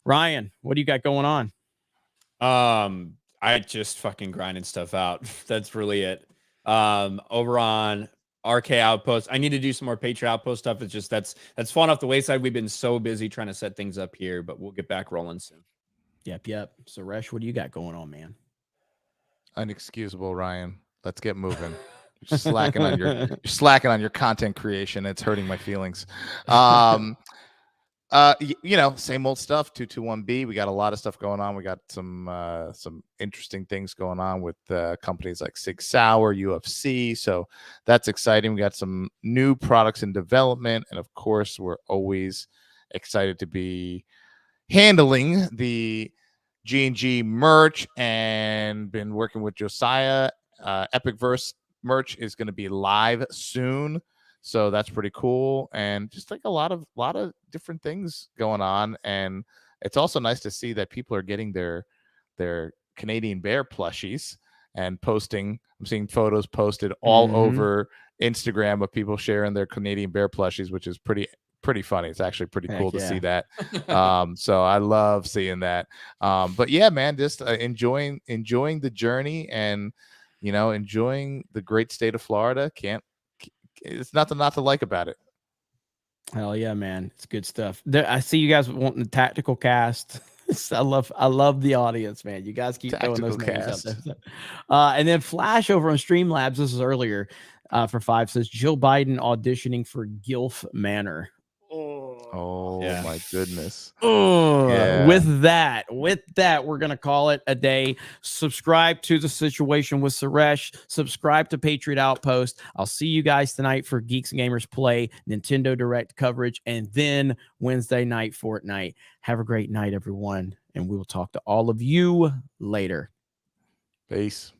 A: Ryan, what do you got going on?
B: I just fucking grinding stuff out. That's really it. Over on RK Outpost, I need to do some more Patreon Outpost stuff. It's just that's fallen off the wayside. We've been so busy trying to set things up here, but we'll get back rolling soon.
A: Yep. Suresh, what do you got going on, man?
C: Unexcusable, Ryan. Let's get moving. You're slacking on your content creation. It's hurting my feelings. Same old stuff. 221B. We got a lot of stuff going on. We got some interesting things going on with companies like Sig Sauer, UFC. So that's exciting. We got some new products in development, and of course, we're always excited to be handling the G&G merch and been working with Josiah. Epicverse merch is going to be live soon. So that's pretty cool, and just like a lot of different things going on. And it's also nice to see that people are getting their Canadian Bear plushies and posting. I'm seeing photos posted all over Instagram of people sharing their Canadian Bear plushies, which is pretty funny. It's actually pretty cool to see that. So I love seeing that. But yeah, man, just enjoying the journey and enjoying the great state of Florida. It's nothing not to like about it.
A: Hell yeah, man. It's good stuff. I see you guys wanting the tactical cast. I love the audience, man. You guys keep throwing those names out there. And then Flash over on Streamlabs, this is earlier for 5, says Jill Biden auditioning for Gilf Manor.
C: Oh yeah. My goodness.
A: Yeah. With that, we're going to call it a day. Subscribe to The Situation with Suresh. Subscribe to Patriot Outpost. I'll see you guys tonight for Geeks and Gamers Play, Nintendo Direct coverage, and then Wednesday night Fortnite. Have a great night, everyone, and we will talk to all of you later.
C: Peace.